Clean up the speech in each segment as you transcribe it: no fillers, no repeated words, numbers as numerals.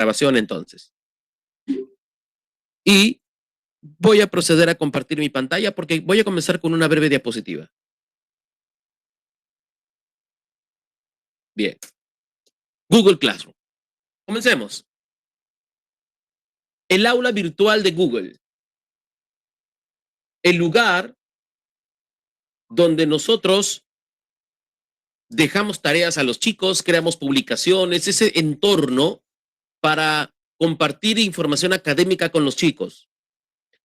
grabación entonces. Y voy a proceder a compartir mi pantalla porque voy a comenzar con una breve diapositiva. Bien. Google Classroom. Comencemos. El aula virtual de Google. El lugar donde nosotros dejamos tareas a los chicos, creamos publicaciones, ese entorno para compartir información académica con los chicos.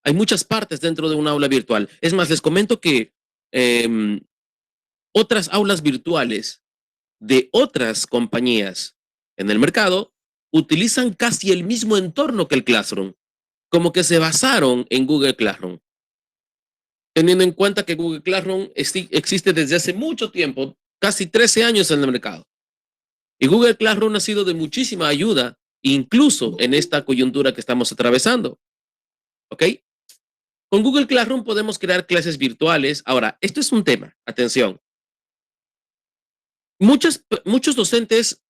Hay muchas partes dentro de un aula virtual. Es más, les comento que otras aulas virtuales de otras compañías en el mercado utilizan casi el mismo entorno que el Classroom, como que se basaron en Google Classroom. Teniendo en cuenta que Google Classroom existe desde hace mucho tiempo, casi 13 años en el mercado. Y Google Classroom ha sido de muchísima ayuda, incluso en esta coyuntura que estamos atravesando. ¿Ok? Con Google Classroom podemos crear clases virtuales. Ahora, esto es un tema, atención. Muchos docentes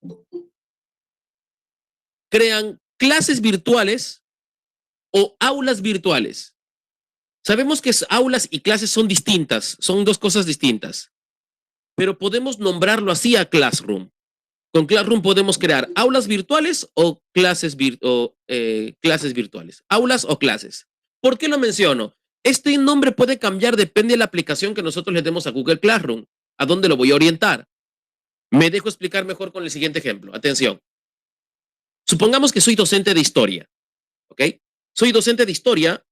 crean clases virtuales o aulas virtuales. Sabemos que aulas y clases son distintas, son dos cosas distintas, pero podemos nombrarlo así a Classroom. Con Classroom podemos crear aulas virtuales o clases virtuales. Aulas o clases. ¿Por qué lo menciono? Este nombre puede cambiar, depende de la aplicación que nosotros le demos a Google Classroom. ¿A dónde lo voy a orientar? Me dejo explicar mejor con el siguiente ejemplo. Atención. Supongamos que soy docente de historia. ¿Ok? Soy docente de historia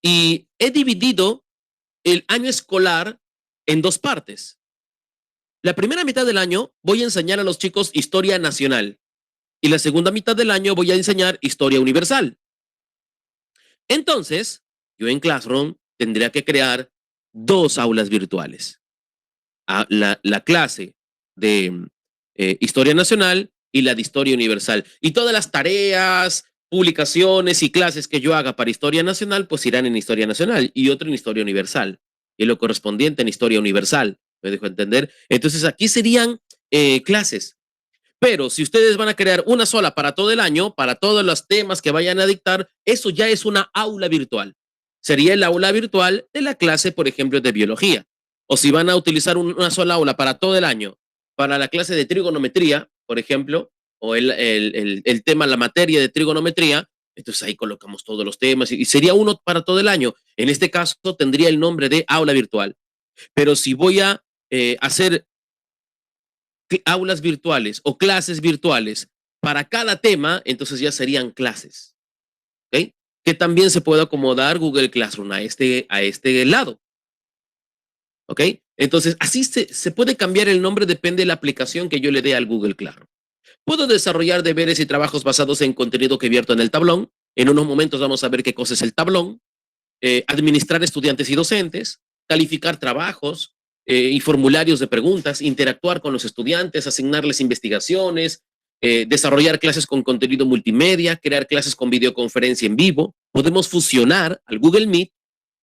y he dividido el año escolar en dos partes. La primera mitad del año voy a enseñar a los chicos historia nacional y la segunda mitad del año voy a enseñar historia universal. Entonces, yo en Classroom tendría que crear dos aulas virtuales. La clase de historia nacional y la de historia universal. Y todas las tareas, publicaciones y clases que yo haga para historia nacional, pues irán en historia nacional y otro en historia universal. Y lo correspondiente en historia universal. ¿Me dejo entender? Entonces aquí serían clases. Pero si ustedes van a crear una sola para todo el año, para todos los temas que vayan a dictar, eso ya es una aula virtual. Sería el aula virtual de la clase, por ejemplo, de biología. O si van a utilizar una sola aula para todo el año, para la clase de trigonometría, por ejemplo, o el tema, la materia de trigonometría, entonces ahí colocamos todos los temas y sería uno para todo el año. En este caso tendría el nombre de aula virtual. Pero si voy a hacer aulas virtuales o clases virtuales para cada tema, entonces ya serían clases. ¿Ok? Que también se puede acomodar Google Classroom a este lado. ¿Ok? Entonces, así se puede cambiar el nombre, depende de la aplicación que yo le dé al Google Classroom. Puedo desarrollar deberes y trabajos basados en contenido que vierto en el tablón. En unos momentos vamos a ver qué cosa es el tablón. Administrar estudiantes y docentes, calificar trabajos y formularios de preguntas, interactuar con los estudiantes, asignarles investigaciones, desarrollar clases con contenido multimedia, crear clases con videoconferencia en vivo. Podemos fusionar al Google Meet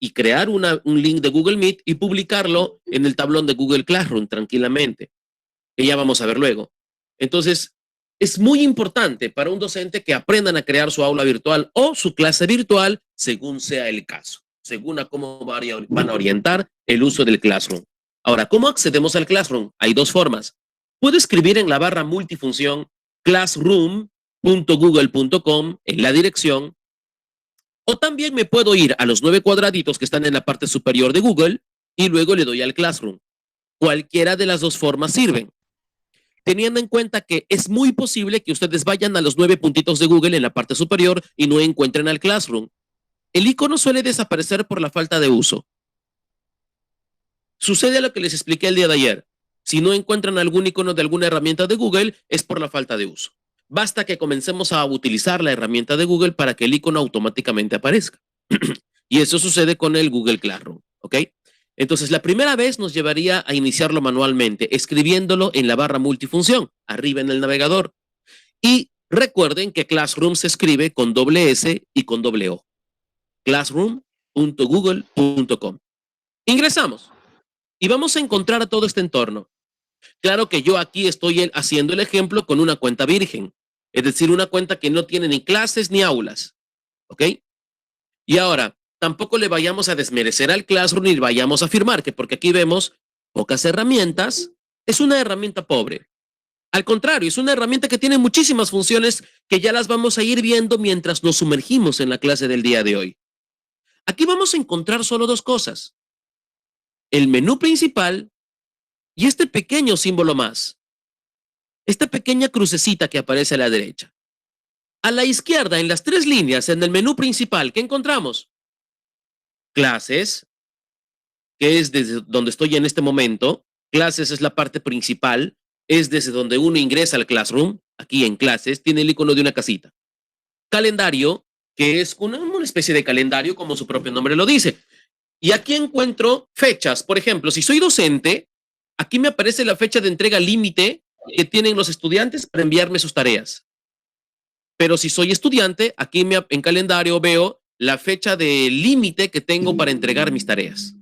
y crear un link de Google Meet y publicarlo en el tablón de Google Classroom tranquilamente, que ya vamos a ver luego. Entonces, es muy importante para un docente que aprendan a crear su aula virtual o su clase virtual según sea el caso, según a cómo van a orientar el uso del Classroom. Ahora, ¿cómo accedemos al Classroom? Hay dos formas. Puedo escribir en la barra multifunción classroom.google.com en la dirección, o también me puedo ir a los 9 cuadraditos que están en la parte superior de Google y luego le doy al Classroom. Cualquiera de las dos formas sirven, teniendo en cuenta que es muy posible que ustedes vayan a los 9 puntitos de Google en la parte superior y no encuentren al Classroom. El icono suele desaparecer por la falta de uso. Sucede lo que les expliqué el día de ayer. Si no encuentran algún icono de alguna herramienta de Google, es por la falta de uso. Basta que comencemos a utilizar la herramienta de Google para que el icono automáticamente aparezca. Y eso sucede con el Google Classroom, ¿ok? Entonces, la primera vez nos llevaría a iniciarlo manualmente, escribiéndolo en la barra multifunción, arriba en el navegador. Y recuerden que Classroom se escribe con doble S y con doble O. Classroom.google.com. Ingresamos y vamos a encontrar a todo este entorno. Claro que yo aquí estoy haciendo el ejemplo con una cuenta virgen. Es decir, una cuenta que no tiene ni clases ni aulas. ¿Ok? Y ahora, tampoco le vayamos a desmerecer al Classroom ni vayamos a afirmar que porque aquí vemos pocas herramientas, es una herramienta pobre. Al contrario, es una herramienta que tiene muchísimas funciones que ya las vamos a ir viendo mientras nos sumergimos en la clase del día de hoy. Aquí vamos a encontrar solo dos cosas: el menú principal y este pequeño símbolo más, esta pequeña crucecita que aparece a la derecha. A la izquierda, en las tres líneas, en el menú principal, ¿qué encontramos? Clases, que es desde donde estoy en este momento. Clases es la parte principal, es desde donde uno ingresa al Classroom. Aquí en clases tiene el icono de una casita. Calendario, que es una especie de calendario, como su propio nombre lo dice. Y aquí encuentro fechas. Por ejemplo, si soy docente, aquí me aparece la fecha de entrega límite que tienen los estudiantes para enviarme sus tareas. Pero si soy estudiante, aquí en calendario veo la fecha de límite que tengo para entregar mis tareas.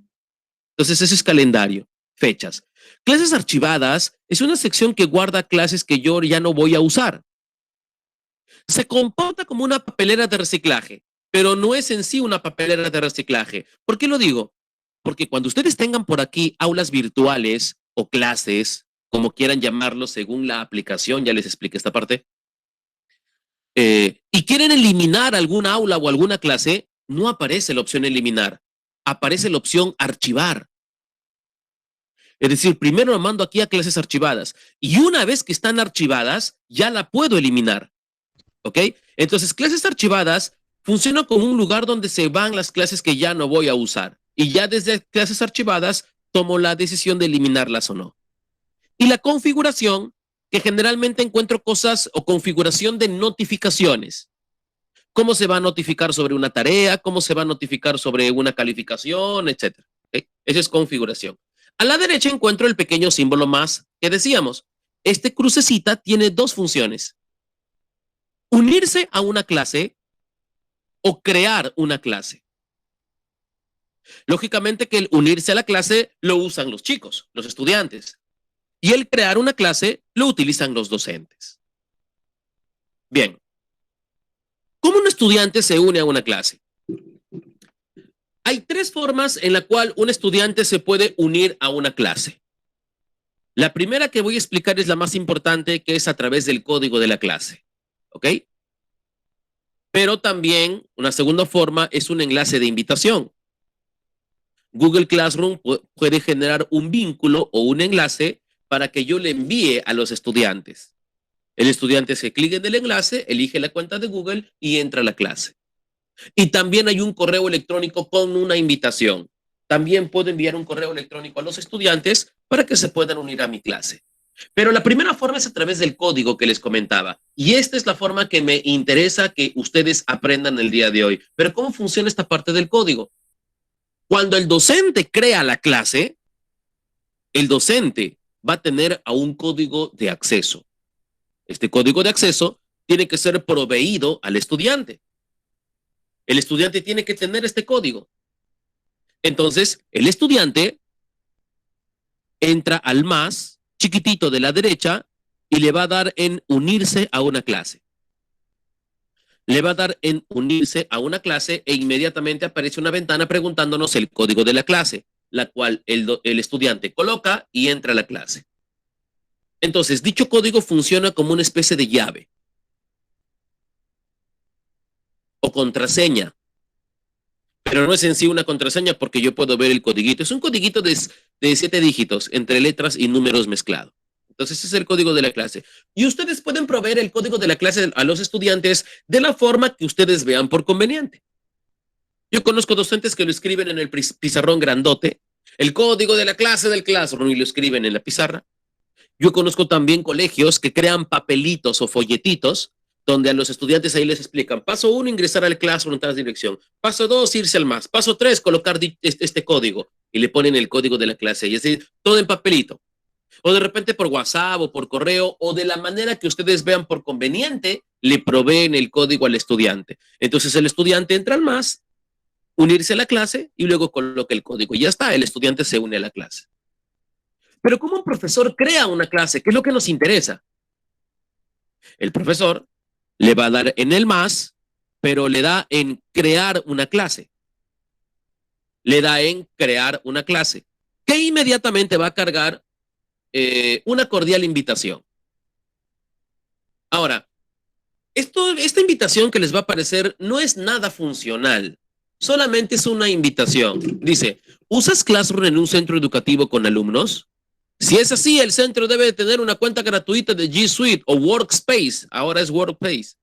Entonces, ese es calendario, fechas. Clases archivadas es una sección que guarda clases que yo ya no voy a usar. Se comporta como una papelera de reciclaje, pero no es en sí una papelera de reciclaje. ¿Por qué lo digo? Porque cuando ustedes tengan por aquí aulas virtuales o clases, como quieran llamarlo según la aplicación, ya les expliqué esta parte, y quieren eliminar alguna aula o alguna clase, no aparece la opción eliminar, aparece la opción archivar. Es decir, primero lo mando aquí a clases archivadas y una vez que están archivadas, ya la puedo eliminar. ¿Ok? Entonces, clases archivadas funciona como un lugar donde se van las clases que ya no voy a usar. Y ya desde clases archivadas tomo la decisión de eliminarlas o no. Y la configuración, que generalmente encuentro cosas o configuración de notificaciones. Cómo se va a notificar sobre una tarea, cómo se va a notificar sobre una calificación, etcétera. ¿Okay? Esa es configuración. A la derecha encuentro el pequeño símbolo más que decíamos. Este crucecita tiene dos funciones: unirse a una clase o crear una clase. Lógicamente que el unirse a la clase lo usan los chicos, los estudiantes, y el crear una clase lo utilizan los docentes. Bien, ¿cómo un estudiante se une a una clase? Hay tres formas en la cual un estudiante se puede unir a una clase. La primera que voy a explicar es la más importante, que es a través del código de la clase. ¿Ok? Pero también una segunda forma es un enlace de invitación. Google Classroom puede generar un vínculo o un enlace para que yo le envíe a los estudiantes. El estudiante se clica en el enlace, elige la cuenta de Google y entra a la clase. Y también hay un correo electrónico con una invitación. También puedo enviar un correo electrónico a los estudiantes para que se puedan unir a mi clase. Pero la primera forma es a través del código que les comentaba. Y esta es la forma que me interesa que ustedes aprendan el día de hoy. Pero ¿cómo funciona esta parte del código? Cuando el docente crea la clase, el docente va a tener a un código de acceso. Este código de acceso tiene que ser proveído al estudiante. El estudiante tiene que tener este código. Entonces, el estudiante entra al más chiquitito de la derecha y le va a dar en unirse a una clase. Le va a dar en unirse a una clase e inmediatamente aparece una ventana preguntándonos el código de la clase, la cual el estudiante coloca y entra a la clase. Entonces, dicho código funciona como una especie de llave o contraseña, pero no es en sí una contraseña porque yo puedo ver el codiguito. Es un codiguito de 7 dígitos entre letras y números mezclados. Entonces, ese es el código de la clase. Y ustedes pueden proveer el código de la clase a los estudiantes de la forma que ustedes vean por conveniente. Yo conozco docentes que lo escriben en el pizarrón grandote, el código de la clase del Classroom, y lo escriben en la pizarra. Yo conozco también colegios que crean papelitos o folletitos donde a los estudiantes ahí les explican: paso 1, ingresar al Classroom en tal dirección; paso 2, irse al más; paso 3, colocar este código, y le ponen el código de la clase, y es decir, todo en papelito. O de repente por WhatsApp o por correo, o de la manera que ustedes vean por conveniente, le proveen el código al estudiante. Entonces el estudiante entra al más, unirse a la clase, y luego coloca el código. Y ya está, el estudiante se une a la clase. Pero ¿cómo un profesor crea una clase? ¿Qué es lo que nos interesa? El profesor Le va a dar en el más, pero le da en crear una clase. Le da en crear una clase, que inmediatamente va a cargar una cordial invitación. Ahora, esta invitación que les va a aparecer no es nada funcional, solamente es una invitación. Dice, ¿usas Classroom en un centro educativo con alumnos? Si es así, el centro debe tener una cuenta gratuita de G Suite o Workspace. Ahora es Workspace.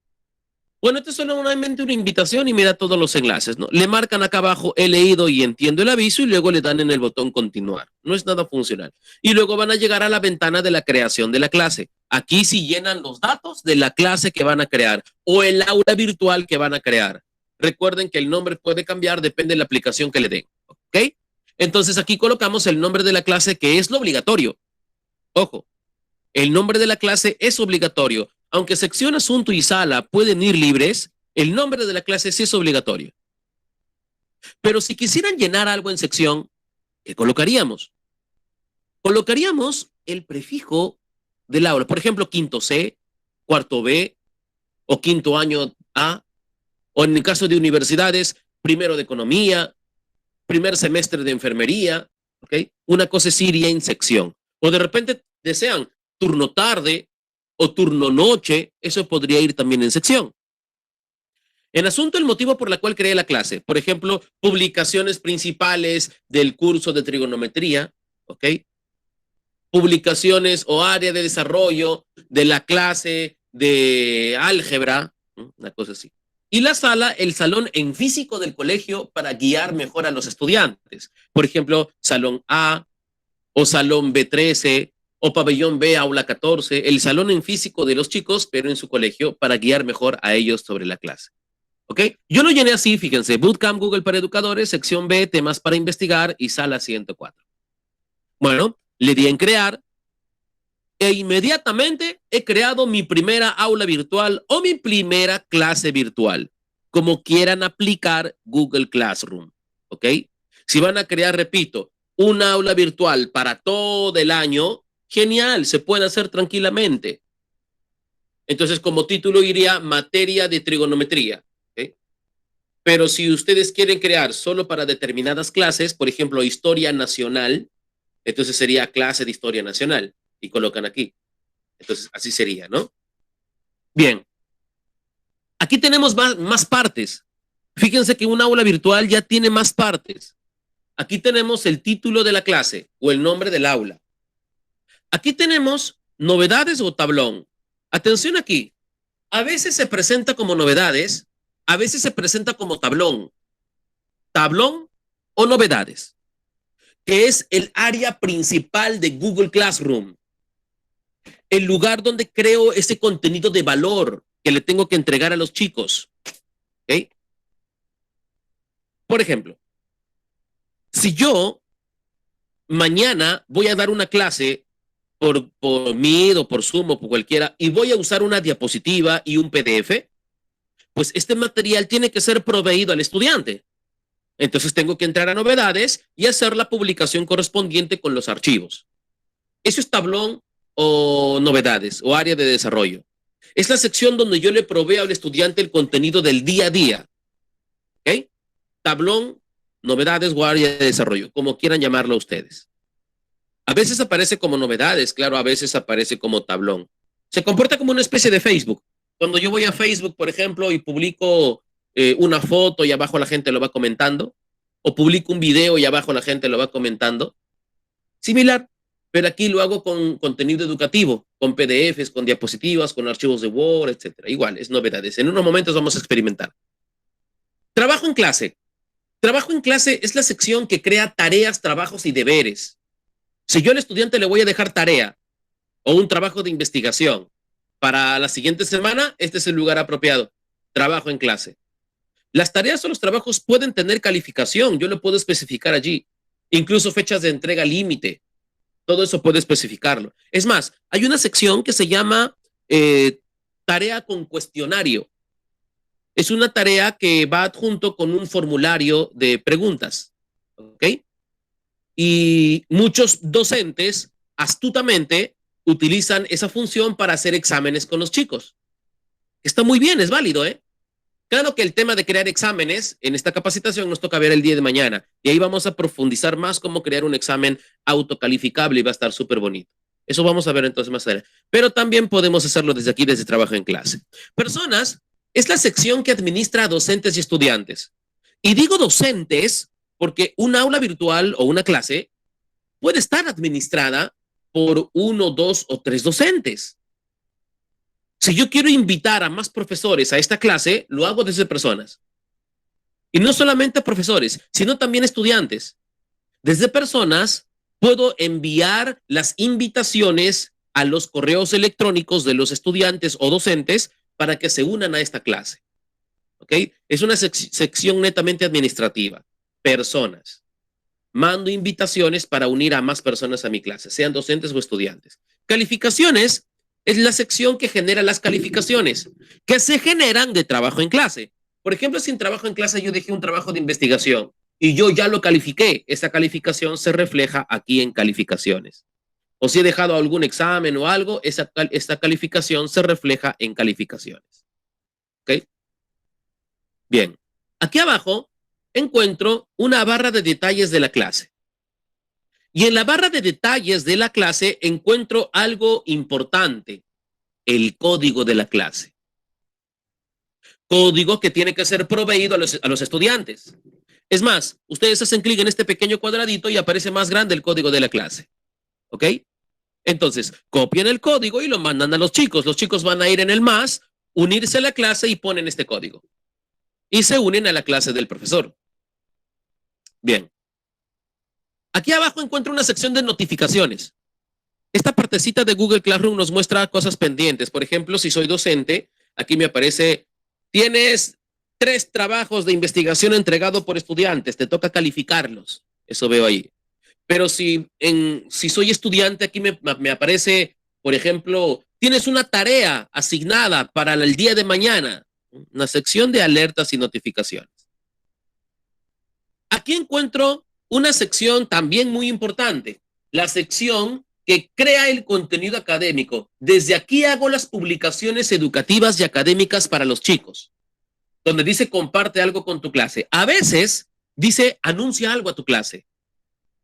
Bueno, esto es solamente una invitación y mira todos los enlaces, ¿no? Le marcan acá abajo, he leído y entiendo el aviso y luego le dan en el botón continuar. No es nada funcional. Y luego van a llegar a la ventana de la creación de la clase. Aquí sí llenan los datos de la clase que van a crear o el aula virtual que van a crear. Recuerden que el nombre puede cambiar, depende de la aplicación que le den, ¿ok? Entonces aquí colocamos el nombre de la clase, que es lo obligatorio. Ojo, el nombre de la clase es obligatorio. Aunque sección, asunto y sala pueden ir libres, el nombre de la clase sí es obligatorio. Pero si quisieran llenar algo en sección, ¿qué colocaríamos? Colocaríamos el prefijo del aula. Por ejemplo, quinto C, cuarto B o quinto año A. O en el caso de universidades, primero de economía, primer semestre de enfermería. ¿Okay? Una cosa sí iría en sección. O de repente desean turno tarde o turno noche, eso podría ir también en sección. En asunto, el motivo por el cual creé la clase. Por ejemplo, publicaciones principales del curso de trigonometría, ¿ok? Publicaciones o área de desarrollo de la clase de álgebra, una cosa así. Y la sala, el salón en físico del colegio para guiar mejor a los estudiantes. Por ejemplo, salón A o salón B13 o pabellón B, aula 14, el salón en físico de los chicos, pero en su colegio para guiar mejor a ellos sobre la clase. ¿Ok? Yo lo llené así, fíjense, Bootcamp Google para educadores, sección B, temas para investigar y sala 104. Bueno, le di en crear e inmediatamente he creado mi primera aula virtual o mi primera clase virtual, como quieran aplicar Google Classroom. ¿Ok? Si van a crear, repito, una aula virtual para todo el año, genial, se puede hacer tranquilamente. Entonces, como título iría materia de trigonometría. ¿Okay? Pero si ustedes quieren crear solo para determinadas clases, por ejemplo, historia nacional, entonces sería clase de historia nacional y colocan aquí. Entonces, así sería, ¿no? Bien. Aquí tenemos más partes. Fíjense que un aula virtual ya tiene más partes. Aquí tenemos el título de la clase o el nombre del aula. Aquí tenemos novedades o tablón. Atención aquí. A veces se presenta como novedades, a veces se presenta como tablón. Tablón o novedades, que es el área principal de Google Classroom. El lugar donde creo ese contenido de valor que le tengo que entregar a los chicos. ¿Okay? Por ejemplo, si yo mañana voy a dar una clase por Meet o por Zoom o por cualquiera y voy a usar una diapositiva y un PDF, pues este material tiene que ser proveído al estudiante. Entonces tengo que entrar a novedades y hacer la publicación correspondiente con los archivos. Eso es tablón o novedades o área de desarrollo. Es la sección donde yo le proveo al estudiante el contenido del día a día. ¿Ok? Tablón, novedades o área de desarrollo, como quieran llamarlo ustedes. A veces aparece como novedades, claro, a veces aparece como tablón. Se comporta como una especie de Facebook. Cuando yo voy a Facebook, por ejemplo, y publico una foto y abajo la gente lo va comentando, o publico un video y abajo la gente lo va comentando, similar, pero aquí lo hago con contenido educativo, con PDFs, con diapositivas, con archivos de Word, etcétera. Igual, es novedades. En unos momentos vamos a experimentar. Trabajo en clase. Trabajo en clase es la sección que crea tareas, trabajos y deberes. Si yo al estudiante le voy a dejar tarea o un trabajo de investigación para la siguiente semana, este es el lugar apropiado. Trabajo en clase. Las tareas o los trabajos pueden tener calificación, yo lo puedo especificar allí. Incluso fechas de entrega límite. Todo eso puede especificarlo. Es más, hay una sección que se llama tarea con cuestionario. Es una tarea que va adjunto con un formulario de preguntas. ¿Ok? Y muchos docentes astutamente utilizan esa función para hacer exámenes con los chicos. Está muy bien, es válido, ¿eh? Claro que el tema de crear exámenes en esta capacitación nos toca ver el día de mañana y ahí vamos a profundizar más cómo crear un examen autocalificable y va a estar súper bonito. Eso vamos a ver entonces más adelante. Pero también podemos hacerlo desde aquí, desde trabajo en clase. Personas es la sección que administra a docentes y estudiantes. Y digo docentes porque un aula virtual o una clase puede estar administrada por 1, 2 o 3 docentes. Si yo quiero invitar a más profesores a esta clase, lo hago desde personas. Y no solamente profesores, sino también estudiantes. Desde personas puedo enviar las invitaciones a los correos electrónicos de los estudiantes o docentes para que se unan a esta clase. ¿Ok? Es una sección netamente administrativa. Personas. Mando invitaciones para unir a más personas a mi clase, sean docentes o estudiantes. Calificaciones es la sección que genera las calificaciones, que se generan de trabajo en clase. Por ejemplo, si en trabajo en clase yo dejé un trabajo de investigación y yo ya lo califiqué, esa calificación se refleja aquí en calificaciones. O si he dejado algún examen o algo, esta calificación se refleja en calificaciones. ¿Ok? Bien. Aquí abajo encuentro una barra de detalles de la clase. Y en la barra de detalles de la clase encuentro algo importante, el código de la clase. Código que tiene que ser proveído a los estudiantes. Es más, ustedes hacen clic en este pequeño cuadradito y aparece más grande el código de la clase. ¿Ok? Entonces, copian el código y lo mandan a los chicos. Los chicos van a ir en el más, unirse a la clase y ponen este código. Y se unen a la clase del profesor. Bien. Aquí abajo encuentro una sección de notificaciones. Esta partecita de Google Classroom nos muestra cosas pendientes. Por ejemplo, si soy docente, aquí me aparece, tienes 3 trabajos de investigación entregados por estudiantes, te toca calificarlos. Eso veo ahí. Pero si soy estudiante, aquí me aparece, por ejemplo, tienes una tarea asignada para el día de mañana. Una sección de alertas y notificaciones. Aquí encuentro una sección también muy importante, la sección que crea el contenido académico. Desde aquí hago las publicaciones educativas y académicas para los chicos, donde dice comparte algo con tu clase. A veces dice anuncia algo a tu clase.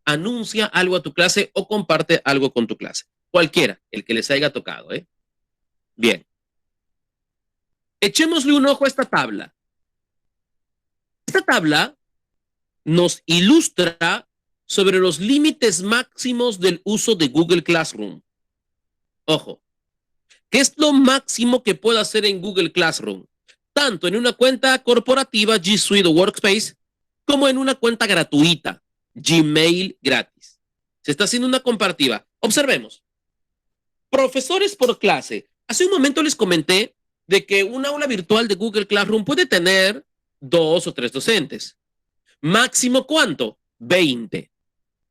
Anuncia algo a tu clase o comparte algo con tu clase. Cualquiera, el que les haya tocado, ¿eh? Bien. Echémosle un ojo a esta tabla. Esta tabla nos ilustra sobre los límites máximos del uso de Google Classroom. Ojo, ¿qué es lo máximo que puedo hacer en Google Classroom? Tanto en una cuenta corporativa G Suite o Workspace, como en una cuenta gratuita, Gmail gratis. Se está haciendo una comparativa. Observemos. Profesores por clase. Hace un momento les comenté de que un aula virtual de Google Classroom puede tener 2 o 3 docentes. ¿Máximo cuánto? 20.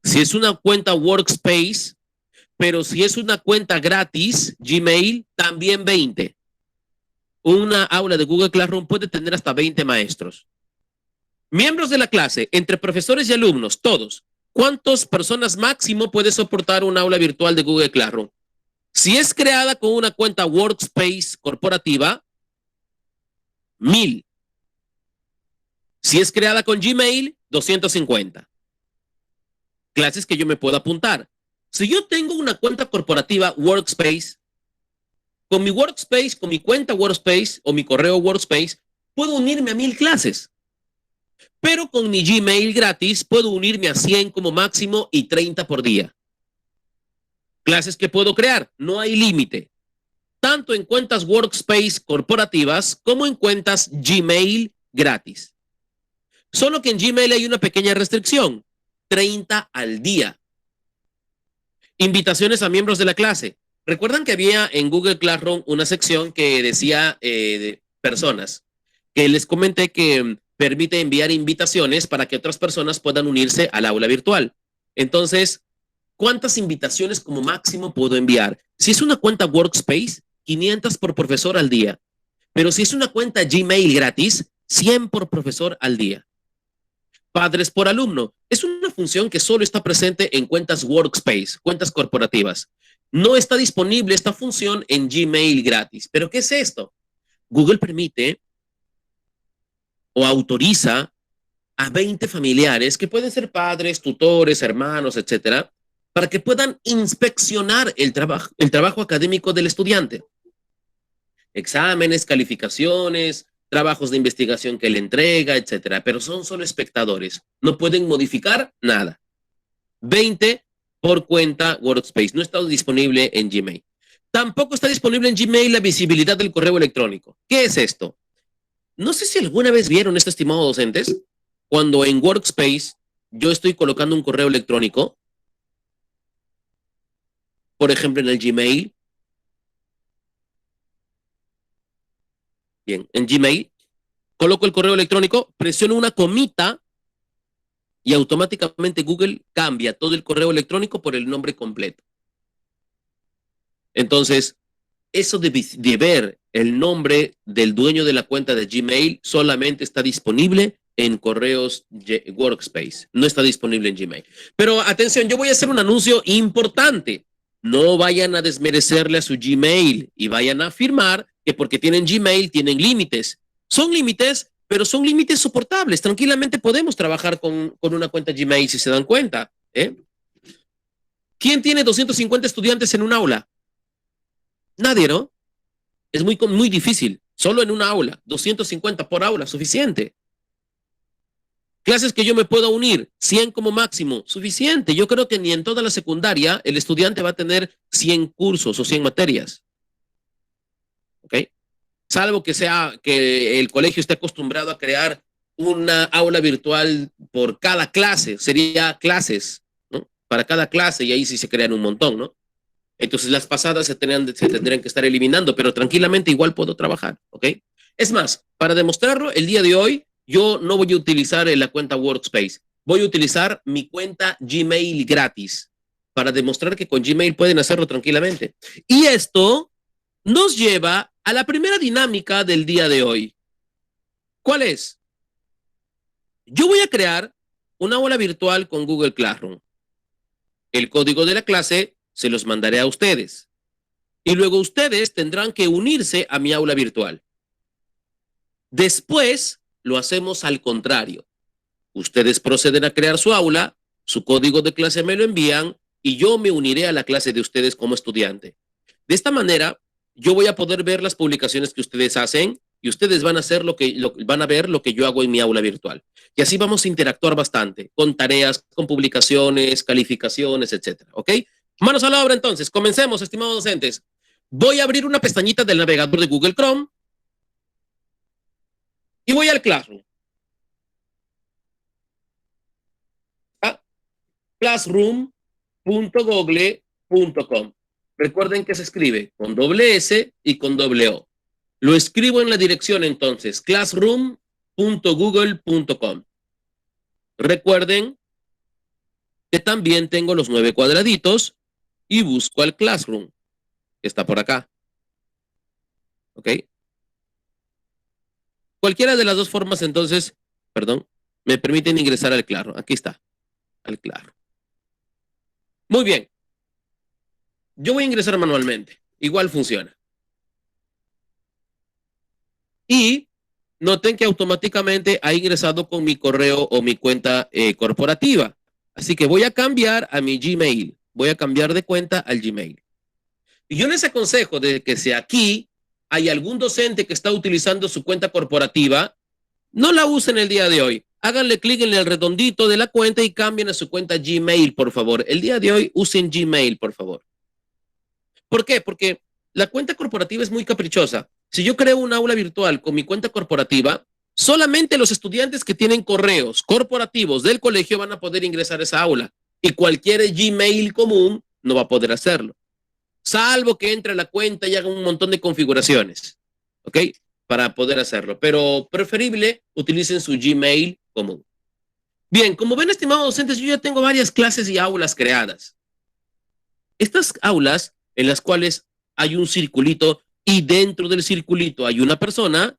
Si es una cuenta Workspace, pero si es una cuenta gratis, Gmail, también 20. Una aula de Google Classroom puede tener hasta 20 maestros. Miembros de la clase, entre profesores y alumnos, todos. ¿Cuántas personas máximo puede soportar un aula virtual de Google Classroom? Si es creada con una cuenta Workspace corporativa, 1000. Si es creada con Gmail, 250. Clases que yo me puedo apuntar. Si yo tengo una cuenta corporativa Workspace, con mi Workspace, con mi cuenta Workspace o mi correo Workspace, puedo unirme a 1000 clases. Pero con mi Gmail gratis puedo unirme a 100 como máximo y 30 por día. Clases que puedo crear, no hay límite. Tanto en cuentas Workspace corporativas como en cuentas Gmail gratis. Solo que en Gmail hay una pequeña restricción, 30 al día. Invitaciones a miembros de la clase. ¿Recuerdan que había en Google Classroom una sección que decía de personas? Que les comenté que permite enviar invitaciones para que otras personas puedan unirse al aula virtual. Entonces, ¿cuántas invitaciones como máximo puedo enviar? Si es una cuenta Workspace, 500 por profesor al día. Pero si es una cuenta Gmail gratis, 100 por profesor al día. Padres por alumno. Es una función que solo está presente en cuentas Workspace, cuentas corporativas. No está disponible esta función en Gmail gratis. ¿Pero qué es esto? Google permite o autoriza a 20 familiares, que pueden ser padres, tutores, hermanos, etcétera, para que puedan inspeccionar el trabajo académico del estudiante. Exámenes, calificaciones, trabajos de investigación que le entrega, etcétera, pero son solo espectadores, no pueden modificar nada. 20 por cuenta Workspace, no está disponible en Gmail. Tampoco está disponible en Gmail la visibilidad del correo electrónico. ¿Qué es esto? No sé si alguna vez vieron esto, estimados docentes, cuando en Workspace yo estoy colocando un correo electrónico, por ejemplo en el Gmail. Bien, en Gmail coloco el correo electrónico, presiono una comita y automáticamente Google cambia todo el correo electrónico por el nombre completo. Entonces, eso de ver el nombre del dueño de la cuenta de Gmail solamente está disponible en correos Workspace, no está disponible en Gmail. Pero atención, yo voy a hacer un anuncio importante. No vayan a desmerecerle a su Gmail y vayan a afirmar que porque tienen Gmail tienen límites. Son límites, pero son límites soportables. Tranquilamente podemos trabajar con una cuenta Gmail si se dan cuenta. ¿Quién tiene 250 estudiantes en un aula? Nadie, ¿no? Es muy difícil. Solo en una aula, 250 por aula, suficiente. Clases que yo me puedo unir, 100 como máximo, suficiente. Yo creo que ni en toda la secundaria el estudiante va a tener 100 cursos o 100 materias. ¿Ok? Salvo que sea que el colegio esté acostumbrado a crear una aula virtual por cada clase. Sería clases, ¿no? Para cada clase, y ahí sí se crean un montón, ¿no? Entonces las pasadas se tendrían que estar eliminando, pero tranquilamente igual puedo trabajar, ¿ok? Es más, para demostrarlo, el día de hoy yo no voy a utilizar la cuenta Workspace. Voy a utilizar mi cuenta Gmail gratis para demostrar que con Gmail pueden hacerlo tranquilamente. Y esto nos lleva a la primera dinámica del día de hoy. ¿Cuál es? Yo voy a crear una aula virtual con Google Classroom. El código de la clase se los mandaré a ustedes. Y luego ustedes tendrán que unirse a mi aula virtual. Después lo hacemos al contrario. Ustedes proceden a crear su aula, su código de clase me lo envían y yo me uniré a la clase de ustedes como estudiante. De esta manera, yo voy a poder ver las publicaciones que ustedes hacen y ustedes van a hacer van a ver lo que yo hago en mi aula virtual. Y así vamos a interactuar bastante con tareas, con publicaciones, calificaciones, etcétera. ¿Ok? Manos a la obra entonces. Comencemos, estimados docentes. Voy a abrir una pestañita del navegador de Google Chrome y voy al Classroom. Classroom.google.com. Recuerden que se escribe con doble S y con doble O. Lo escribo en la dirección entonces, classroom.google.com. Recuerden que también tengo los 9 cuadraditos y busco al Classroom, que está por acá. ¿Ok? Cualquiera de las dos formas entonces, perdón, me permiten ingresar al Classroom. Aquí está, al Classroom. Muy bien. Yo voy a ingresar manualmente. Igual funciona. Y noten que automáticamente ha ingresado con mi correo o mi cuenta corporativa. Así que voy a cambiar a mi Gmail. Voy a cambiar de cuenta al Gmail. Y yo les aconsejo de que si aquí hay algún docente que está utilizando su cuenta corporativa, no la usen el día de hoy. Háganle clic en el redondito de la cuenta y cambien a su cuenta Gmail, por favor. El día de hoy usen Gmail, por favor. ¿Por qué? Porque la cuenta corporativa es muy caprichosa. Si yo creo un aula virtual con mi cuenta corporativa, solamente los estudiantes que tienen correos corporativos del colegio van a poder ingresar a esa aula y cualquier Gmail común no va a poder hacerlo, salvo que entre a la cuenta y haga un montón de configuraciones, ¿ok? Para poder hacerlo, pero preferible utilicen su Gmail común. Bien, como ven, estimados docentes, yo ya tengo varias clases y aulas creadas. Estas aulas en las cuales hay un circulito y dentro del circulito hay una persona,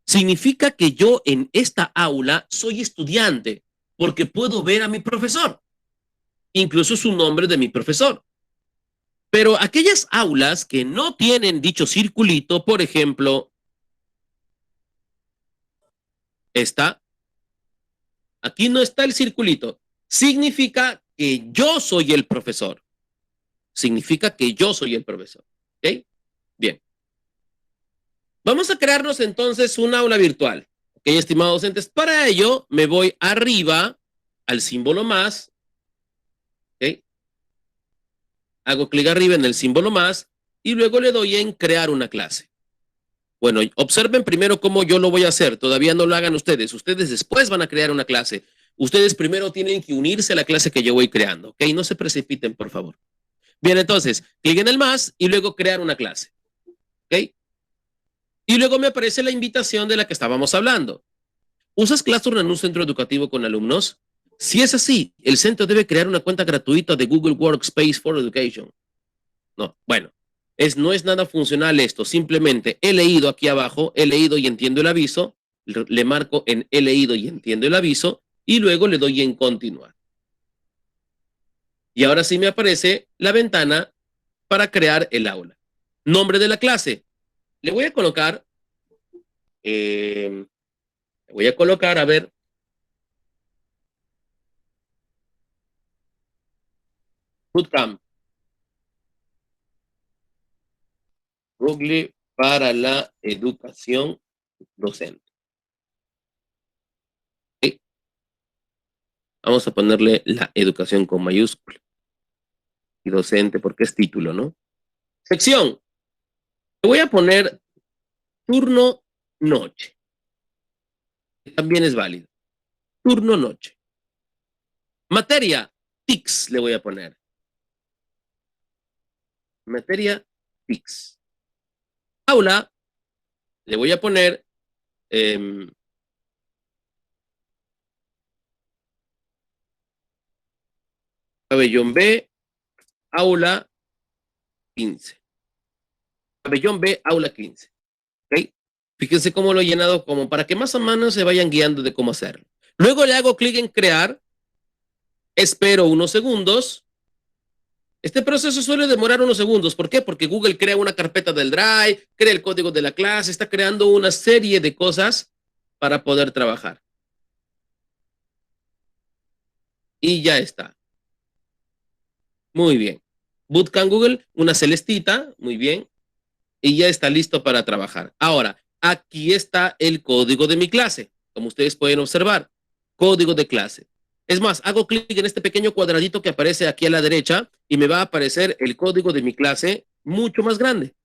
significa que yo en esta aula soy estudiante porque puedo ver a mi profesor, incluso su nombre de mi profesor. Pero aquellas aulas que no tienen dicho circulito, por ejemplo, Está. Aquí no está el circulito. Significa que yo soy el profesor. Significa que yo soy el profesor. ¿Ok? Bien. Vamos a crearnos entonces un aula virtual. ¿Ok, estimados docentes? Para ello, me voy arriba al símbolo más. ¿Ok? Hago clic arriba en el símbolo más y luego le doy en crear una clase. Bueno, observen primero cómo yo lo voy a hacer. Todavía no lo hagan ustedes. Ustedes después van a crear una clase. Ustedes primero tienen que unirse a la clase que yo voy creando. ¿Ok? No se precipiten, por favor. Bien, entonces, clic en el más y luego crear una clase. ¿Ok? Y luego me aparece la invitación de la que estábamos hablando. ¿Usas Classroom en un centro educativo con alumnos? Si es así, el centro debe crear una cuenta gratuita de Google Workspace for Education. No, bueno, no es nada funcional esto. Simplemente he leído aquí abajo, he leído y entiendo el aviso, le marco en he leído y entiendo el aviso y luego le doy en continuar. Y ahora sí me aparece la ventana para crear el aula. Nombre de la clase. Le voy a colocar, a ver, Bootcamp, Google para la educación docente. ¿Sí? Vamos a ponerle la educación con mayúscula y docente porque es título, ¿no? Sección. Le voy a poner turno noche. También es válido. Turno noche. Materia, TICS le voy a poner. Materia, TICS. Aula, le voy a poner pabellón B, aula 15. Pabellón B, aula 15. ¿Ok? Fíjense cómo lo he llenado como para que más o menos se vayan guiando de cómo hacerlo. Luego le hago clic en crear. Espero unos segundos. Este proceso suele demorar unos segundos. ¿Por qué? Porque Google crea una carpeta del Drive, crea el código de la clase, está creando una serie de cosas para poder trabajar. Y ya está. Muy bien. Bootcamp Google, una celestita, muy bien. Y ya está listo para trabajar. Ahora, aquí está el código de mi clase. Como ustedes pueden observar, código de clase. Es más, hago clic en este pequeño cuadradito que aparece aquí a la derecha y me va a aparecer el código de mi clase mucho más grande.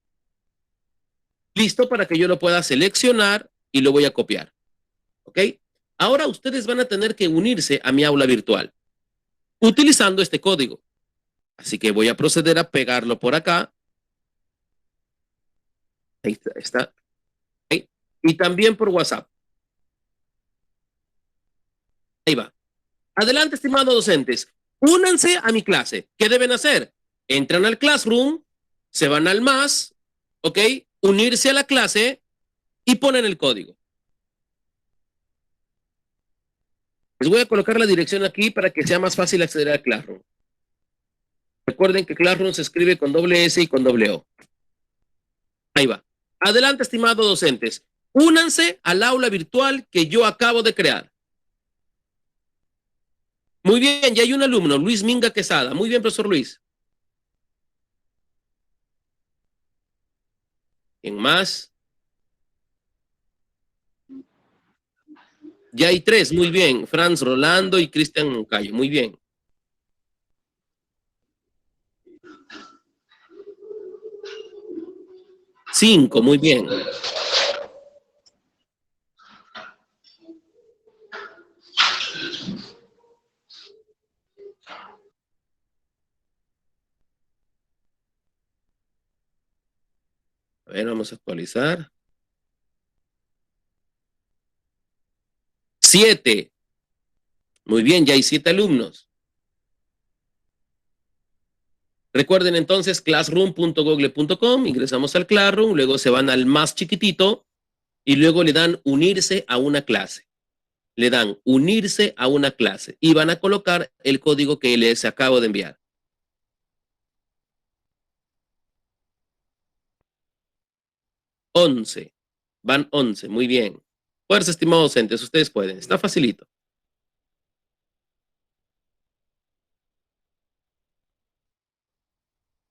Listo para que yo lo pueda seleccionar y lo voy a copiar. ¿Ok? Ahora ustedes van a tener que unirse a mi aula virtual utilizando este código. Así que voy a proceder a pegarlo por acá. Ahí está. Ahí. Y también por WhatsApp. Ahí va. Adelante, estimados docentes. Únanse a mi clase. ¿Qué deben hacer? Entran al Classroom, se van al más, ¿ok? Unirse a la clase y ponen el código. Les voy a colocar la dirección aquí para que sea más fácil acceder al Classroom. Recuerden que Classroom se escribe con doble S y con doble O. Ahí va. Adelante, estimados docentes. Únanse al aula virtual que yo acabo de crear. Muy bien, ya hay un alumno, Luis Minga Quesada. Muy bien, profesor Luis. ¿Quién más? Ya hay tres, muy bien. Franz Rolando y Cristian Moncayo. Muy bien. Cinco, muy bien. A ver, vamos a actualizar. 7. Muy bien, ya hay 7 alumnos. Recuerden entonces classroom.google.com, ingresamos al Classroom, luego se van al más chiquitito y luego le dan unirse a una clase. Le dan unirse a una clase y van a colocar el código que les acabo de enviar. 11. Van 11, muy bien. Fuerza, estimados docentes, ustedes pueden. Está facilito.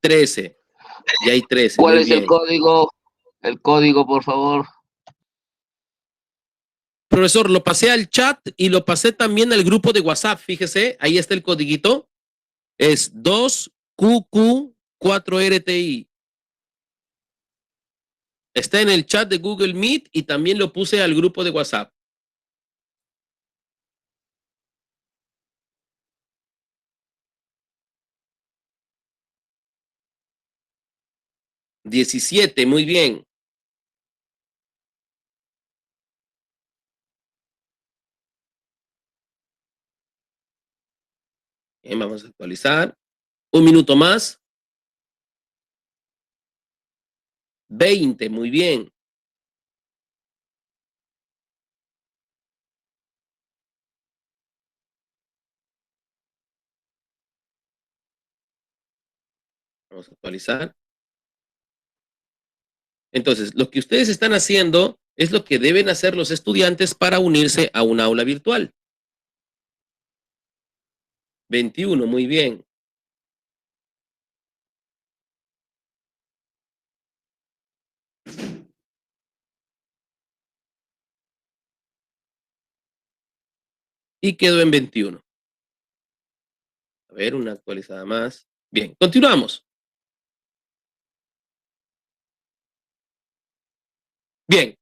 $13. Ya hay 13, ¿Cuál muy es el bien. código? El código, por favor. Profesor, lo pasé al chat y lo pasé también al grupo de WhatsApp. Fíjese, ahí está el codiguito. Es 2QQ4RTI. Está en el chat de Google Meet y también lo puse al grupo de WhatsApp. $17, muy bien. Bien, vamos a actualizar. Un minuto más. 20, muy bien. Vamos a actualizar. Entonces, lo que ustedes están haciendo es lo que deben hacer los estudiantes para unirse a un aula virtual. 21, muy bien. Y quedó en 21. A ver, una actualizada más. Bien, continuamos. Bien.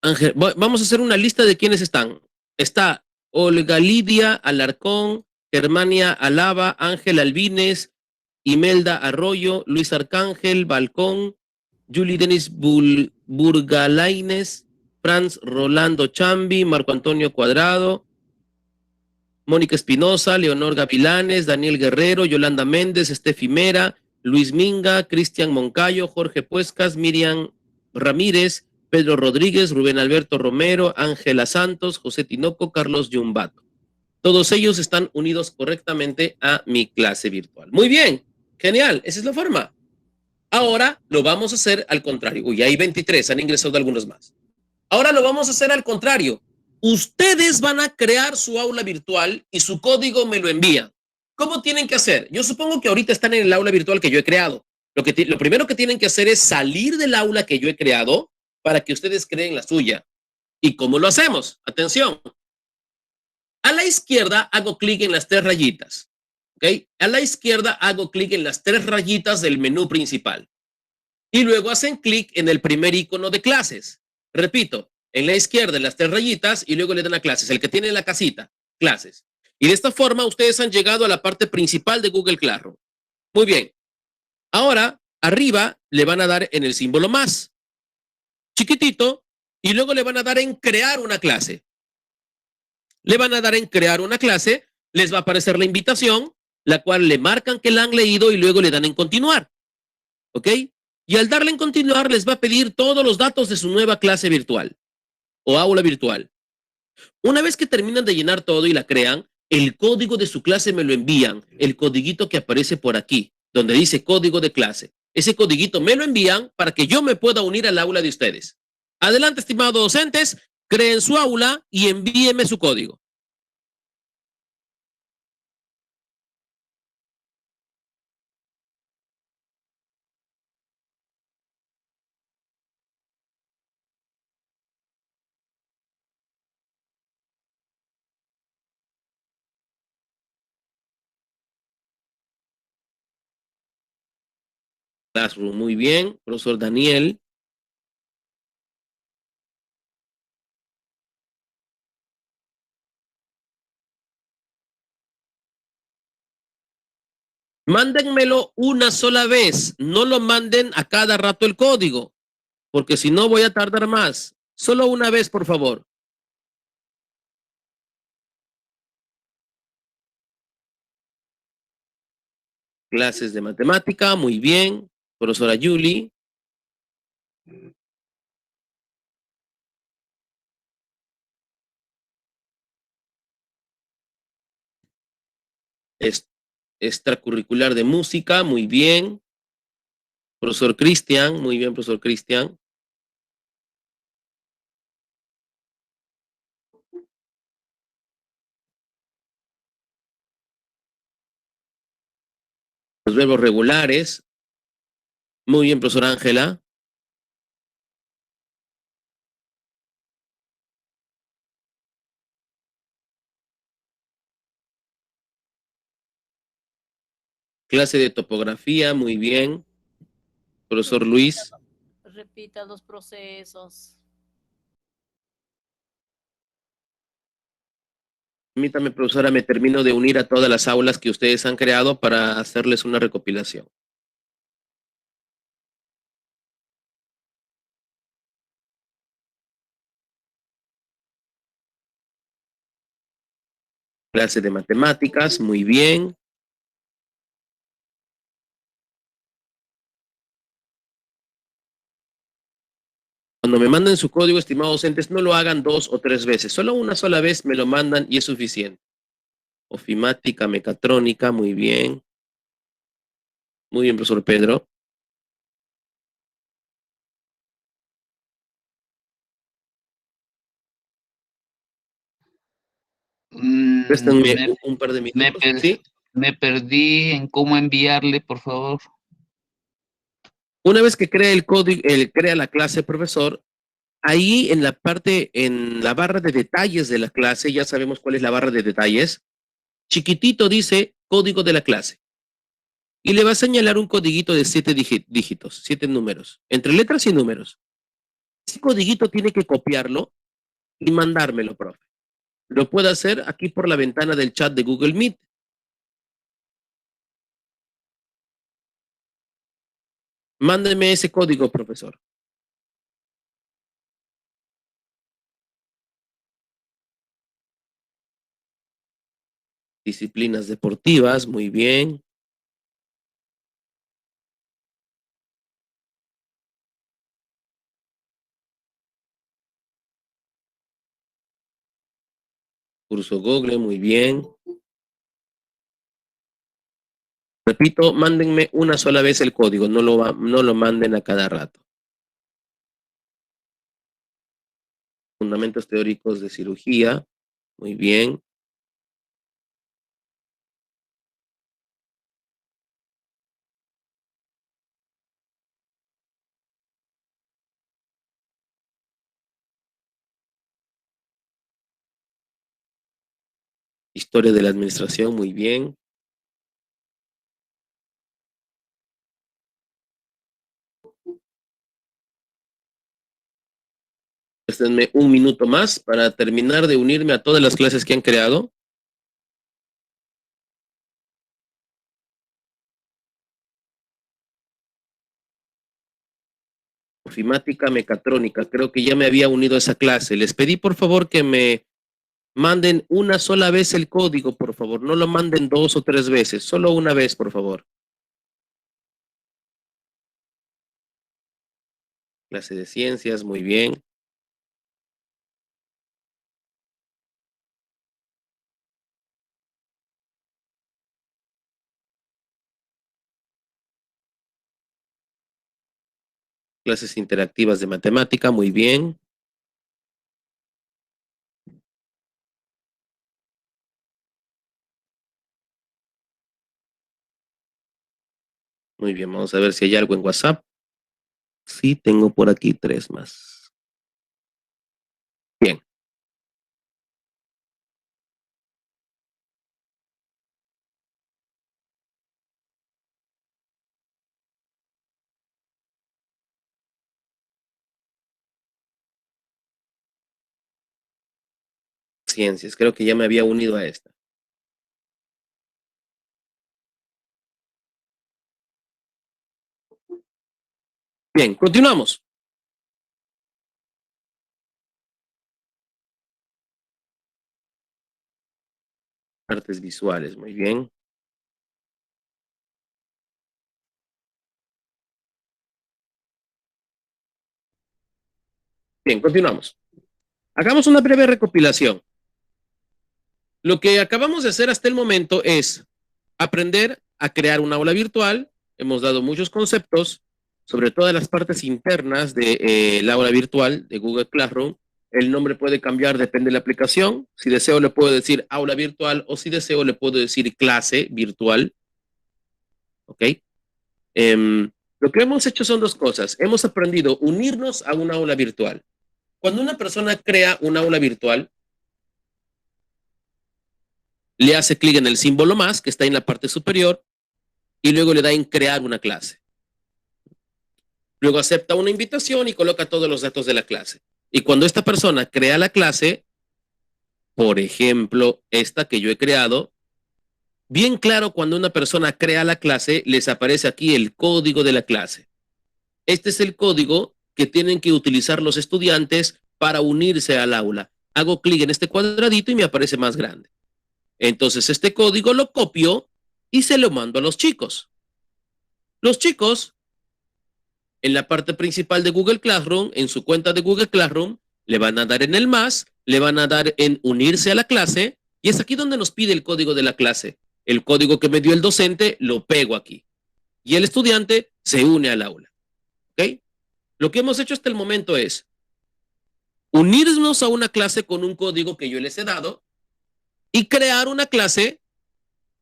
Ángel, vamos a hacer una lista de quiénes están. Está Olga Lidia Alarcón, Germania Alaba, Ángel Albines, Imelda Arroyo, Luis Arcángel Balcón, Julie Denis Burgalaines, Franz Rolando Chambi, Marco Antonio Cuadrado, Mónica Espinosa, Leonor Gavilanes, Daniel Guerrero, Yolanda Méndez, Estefi Mera, Luis Minga, Cristian Moncayo, Jorge Puescas, Miriam Ramírez, Pedro Rodríguez, Rubén Alberto Romero, Ángela Santos, José Tinoco, Carlos Yumbato. Todos ellos están unidos correctamente a mi clase virtual. Muy bien, genial, esa es la forma. Ahora lo vamos a hacer al contrario. Uy, hay 23, han ingresado algunos más. Ahora lo vamos a hacer al contrario. Ustedes van a crear su aula virtual y su código me lo envían. ¿Cómo tienen que hacer? Yo supongo que ahorita están en el aula virtual que yo he creado. Lo primero que tienen que hacer es salir del aula que yo he creado para que ustedes creen la suya. ¿Y cómo lo hacemos? Atención. A la izquierda hago clic en las tres rayitas. ¿Ok? A la izquierda hago clic en las tres rayitas del menú principal. Y luego hacen clic en el primer icono de clases. Repito, en la izquierda en las tres rayitas y luego le dan a clases, el que tiene la casita, clases. Y de esta forma ustedes han llegado a la parte principal de Google Classroom. Muy bien. Ahora, arriba le van a dar en el símbolo más, chiquitito, y luego le van a dar en crear una clase. Le van a dar en crear una clase, les va a aparecer la invitación, la cual le marcan que la han leído y luego le dan en continuar. ¿Ok? Y al darle en continuar les va a pedir todos los datos de su nueva clase virtual o aula virtual. Una vez que terminan de llenar todo y la crean, el código de su clase me lo envían, el codiguito que aparece por aquí, donde dice código de clase. Ese codiguito me lo envían para que yo me pueda unir al aula de ustedes. Adelante, estimados docentes, creen su aula y envíenme su código. Classroom, muy bien, profesor Daniel. Mándenmelo una sola vez, no lo manden a cada rato el código, porque si no voy a tardar más. Solo una vez, por favor. Clases de matemática, muy bien. Profesora Julie. Extracurricular de música, muy bien. Profesor Cristian, muy bien, profesor Cristian. Los verbos regulares. Muy bien, profesora Ángela. Clase de topografía, muy bien. Profesor Luis. Repita los procesos. Permítame, profesora, me termino de unir a todas las aulas que ustedes han creado para hacerles una recopilación. Clase de matemáticas, muy bien. Cuando me manden su código, estimados docentes, no lo hagan 2 o 3 veces. Solo una sola vez me lo mandan y es suficiente. Ofimática, mecatrónica, muy bien. Muy bien, profesor Pedro. Préstenme un par de minutos. ¿Sí? Me perdí en cómo enviarle, por favor. Una vez que crea el código, crea la clase, profesor, ahí en la parte, en la barra de detalles de la clase, ya sabemos cuál es la barra de detalles, chiquitito dice código de la clase. Y le va a señalar un codiguito de 7 dígitos, 7 números, entre letras y números. Ese codiguito tiene que copiarlo y mandármelo, profe. Lo puede hacer aquí por la ventana del chat de Google Meet. Mándeme ese código, profesor. Disciplinas deportivas, muy bien. Curso Google, muy bien. Repito, mándenme una sola vez el código, no lo manden a cada rato. Fundamentos teóricos de cirugía, muy bien. Historia de la administración, muy bien. Denme un minuto más para terminar de unirme a todas las clases que han creado. Ofimática mecatrónica, creo que ya me había unido a esa clase. Les pedí por favor que me manden una sola vez el código, por favor. No lo manden 2 o 3 veces, solo una vez, por favor. Clase de ciencias, muy bien. Clases interactivas de matemática, muy bien. Muy bien, vamos a ver si hay algo en WhatsApp. Sí, tengo por aquí 3 más. Bien. Ciencias, creo que ya me había unido a esta. Bien, continuamos. Artes visuales, muy bien. Bien, continuamos. Hagamos una breve recopilación. Lo que acabamos de hacer hasta el momento es aprender a crear una aula virtual. Hemos dado muchos conceptos sobre todas las partes internas de la aula virtual de Google Classroom. El nombre puede cambiar, depende de la aplicación. Si deseo le puedo decir aula virtual o si deseo le puedo decir clase virtual. ¿ok? Lo que hemos hecho son dos cosas. Hemos aprendido a unirnos a una aula virtual. Cuando una persona crea una aula virtual, le hace clic en el símbolo más, que está en la parte superior, y luego le da en crear una clase. Luego acepta una invitación y coloca todos los datos de la clase. Y cuando esta persona crea la clase, por ejemplo, esta que yo he creado, bien claro, cuando una persona crea la clase, les aparece aquí el código de la clase. Este es el código que tienen que utilizar los estudiantes para unirse al aula. Hago clic en este cuadradito y me aparece más grande. Entonces este código lo copio y se lo mando a los chicos. Los chicos, en la parte principal de Google Classroom, en su cuenta de Google Classroom, le van a dar en el más, le van a dar en unirse a la clase, y es aquí donde nos pide el código de la clase. El código que me dio el docente lo pego aquí. Y el estudiante se une al aula. ¿Ok? Lo que hemos hecho hasta el momento es unirnos a una clase con un código que yo les he dado y crear una clase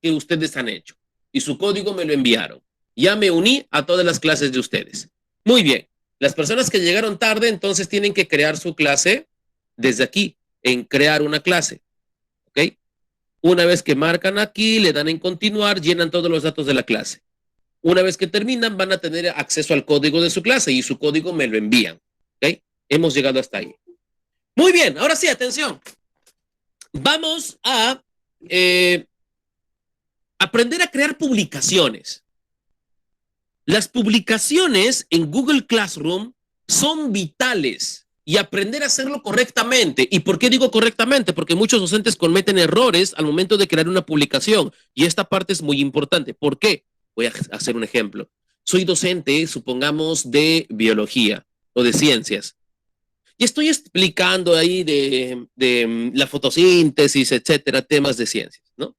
que ustedes han hecho. Y su código me lo enviaron. Ya me uní a todas las clases de ustedes. Muy bien. Las personas que llegaron tarde, entonces tienen que crear su clase desde aquí, en crear una clase. ¿Ok? Una vez que marcan aquí, le dan en continuar, llenan todos los datos de la clase. Una vez que terminan, van a tener acceso al código de su clase y su código me lo envían. ¿Ok? Hemos llegado hasta ahí. Muy bien, ahora sí, atención. Vamos a aprender a crear publicaciones. Las publicaciones en Google Classroom son vitales y aprender a hacerlo correctamente. ¿Y por qué digo correctamente? Porque muchos docentes cometen errores al momento de crear una publicación y esta parte es muy importante. ¿Por qué? Voy a hacer un ejemplo. Soy docente, supongamos, de biología o de ciencias. Y estoy explicando ahí de la fotosíntesis, etcétera, temas de ciencias, ¿no?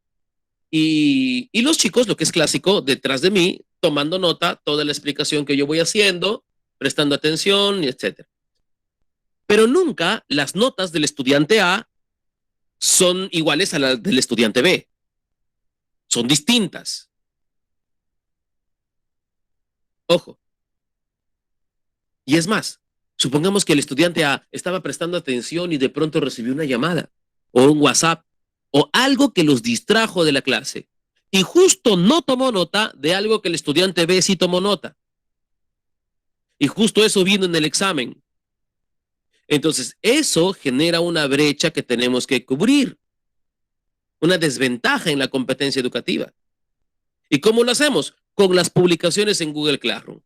Y los chicos, lo que es clásico, detrás de mí, tomando nota, toda la explicación que yo voy haciendo, prestando atención, etcétera. Pero nunca las notas del estudiante A son iguales a las del estudiante B. Son distintas. Ojo. Y es más, supongamos que el estudiante A estaba prestando atención y de pronto recibió una llamada o un WhatsApp o algo que los distrajo de la clase y justo no tomó nota de algo que el estudiante B sí tomó nota. Y justo eso vino en el examen. Entonces, eso genera una brecha que tenemos que cubrir, una desventaja en la competencia educativa. ¿Y cómo lo hacemos? Con las publicaciones en Google Classroom.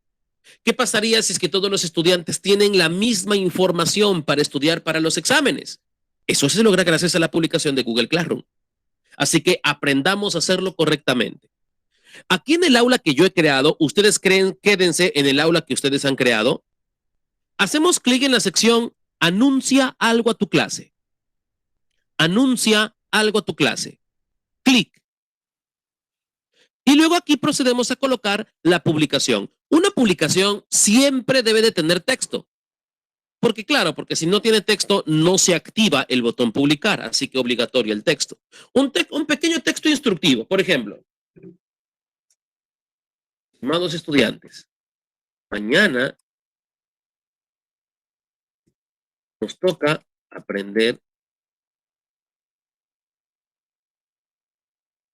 ¿Qué pasaría si es que todos los estudiantes tienen la misma información para estudiar para los exámenes? Eso se logra gracias a la publicación de Google Classroom. Así que aprendamos a hacerlo correctamente. Aquí en el aula que yo he creado, ustedes quédense en el aula que ustedes han creado. Hacemos clic en la sección Anuncia algo a tu clase. Anuncia algo a tu clase. Clic. Y luego aquí procedemos a colocar la publicación. Una publicación siempre debe de tener texto. Porque claro, porque si no tiene texto no se activa el botón publicar, así que obligatorio el texto. Un pequeño texto instructivo, por ejemplo. Estimados estudiantes, mañana nos toca aprender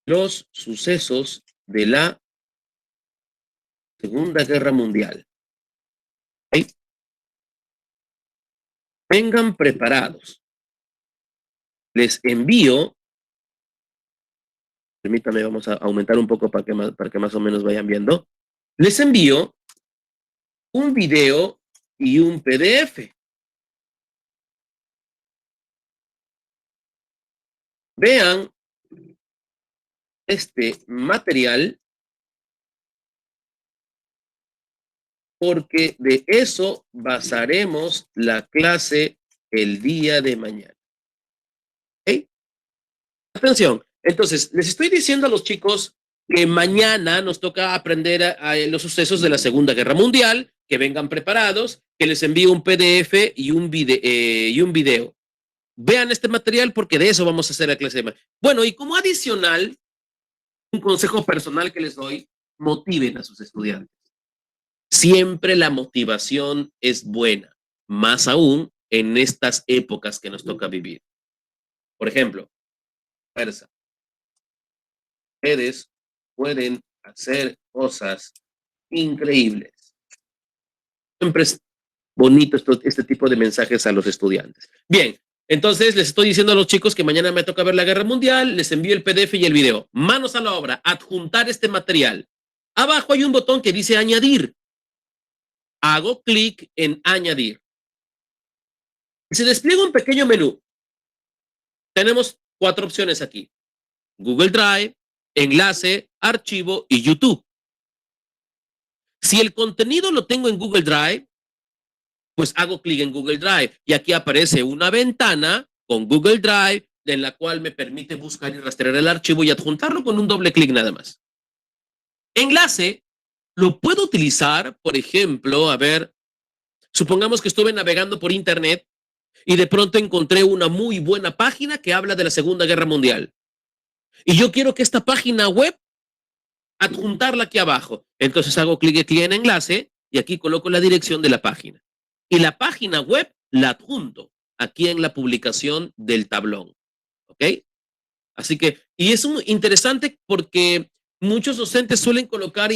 los sucesos de la Segunda Guerra Mundial. ¿Okay? Vengan preparados. Les envío, permítanme, vamos a aumentar un poco para que más o menos vayan viendo. Les envío un video y un PDF. Vean este material porque de eso basaremos la clase el día de mañana. ¿Okay? Atención, entonces les estoy diciendo a los chicos que mañana nos toca aprender a los sucesos de la Segunda Guerra Mundial, que vengan preparados, que les envíe un PDF y un video. Vean este material porque de eso vamos a hacer la clase de mañana. Bueno, y como adicional, un consejo personal que les doy, motiven a sus estudiantes. Siempre la motivación es buena, más aún en estas épocas que nos toca vivir. Por ejemplo, fuerza. Ustedes pueden hacer cosas increíbles. Siempre es bonito este tipo de mensajes a los estudiantes. Bien, entonces les estoy diciendo a los chicos que mañana me toca ver la Guerra Mundial, les envío el PDF y el video. Manos a la obra, adjuntar este material. Abajo hay un botón que dice añadir. Hago clic en añadir. Se despliega un pequeño menú. Tenemos 4 opciones aquí. Google Drive, enlace, archivo y YouTube. Si el contenido lo tengo en Google Drive, pues hago clic en Google Drive y aquí aparece una ventana con Google Drive en la cual me permite buscar y rastrear el archivo y adjuntarlo con un doble clic nada más. Enlace lo puedo utilizar, por ejemplo, a ver, supongamos que estuve navegando por internet y de pronto encontré una muy buena página que habla de la Segunda Guerra Mundial. Y yo quiero que esta página web adjuntarla aquí abajo. Entonces hago clic en enlace y aquí coloco la dirección de la página. Y la página web la adjunto aquí en la publicación del tablón. ¿Ok? Así que, y es muy interesante porque muchos docentes suelen colocar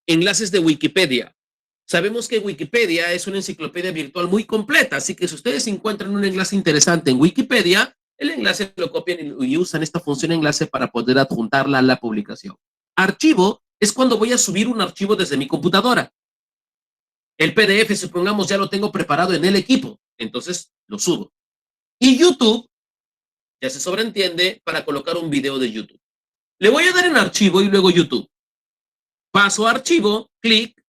enlaces de Wikipedia. Sabemos que Wikipedia es una enciclopedia virtual muy completa, así que si ustedes encuentran un enlace interesante en Wikipedia, el enlace lo copian y usan esta función enlace para poder adjuntarla a la publicación. Archivo es cuando voy a subir un archivo desde mi computadora. El PDF, supongamos, ya lo tengo preparado en el equipo, entonces lo subo. Y YouTube, ya se sobreentiende, para colocar un video de YouTube. Le voy a dar en archivo y luego YouTube. Paso a archivo, clic,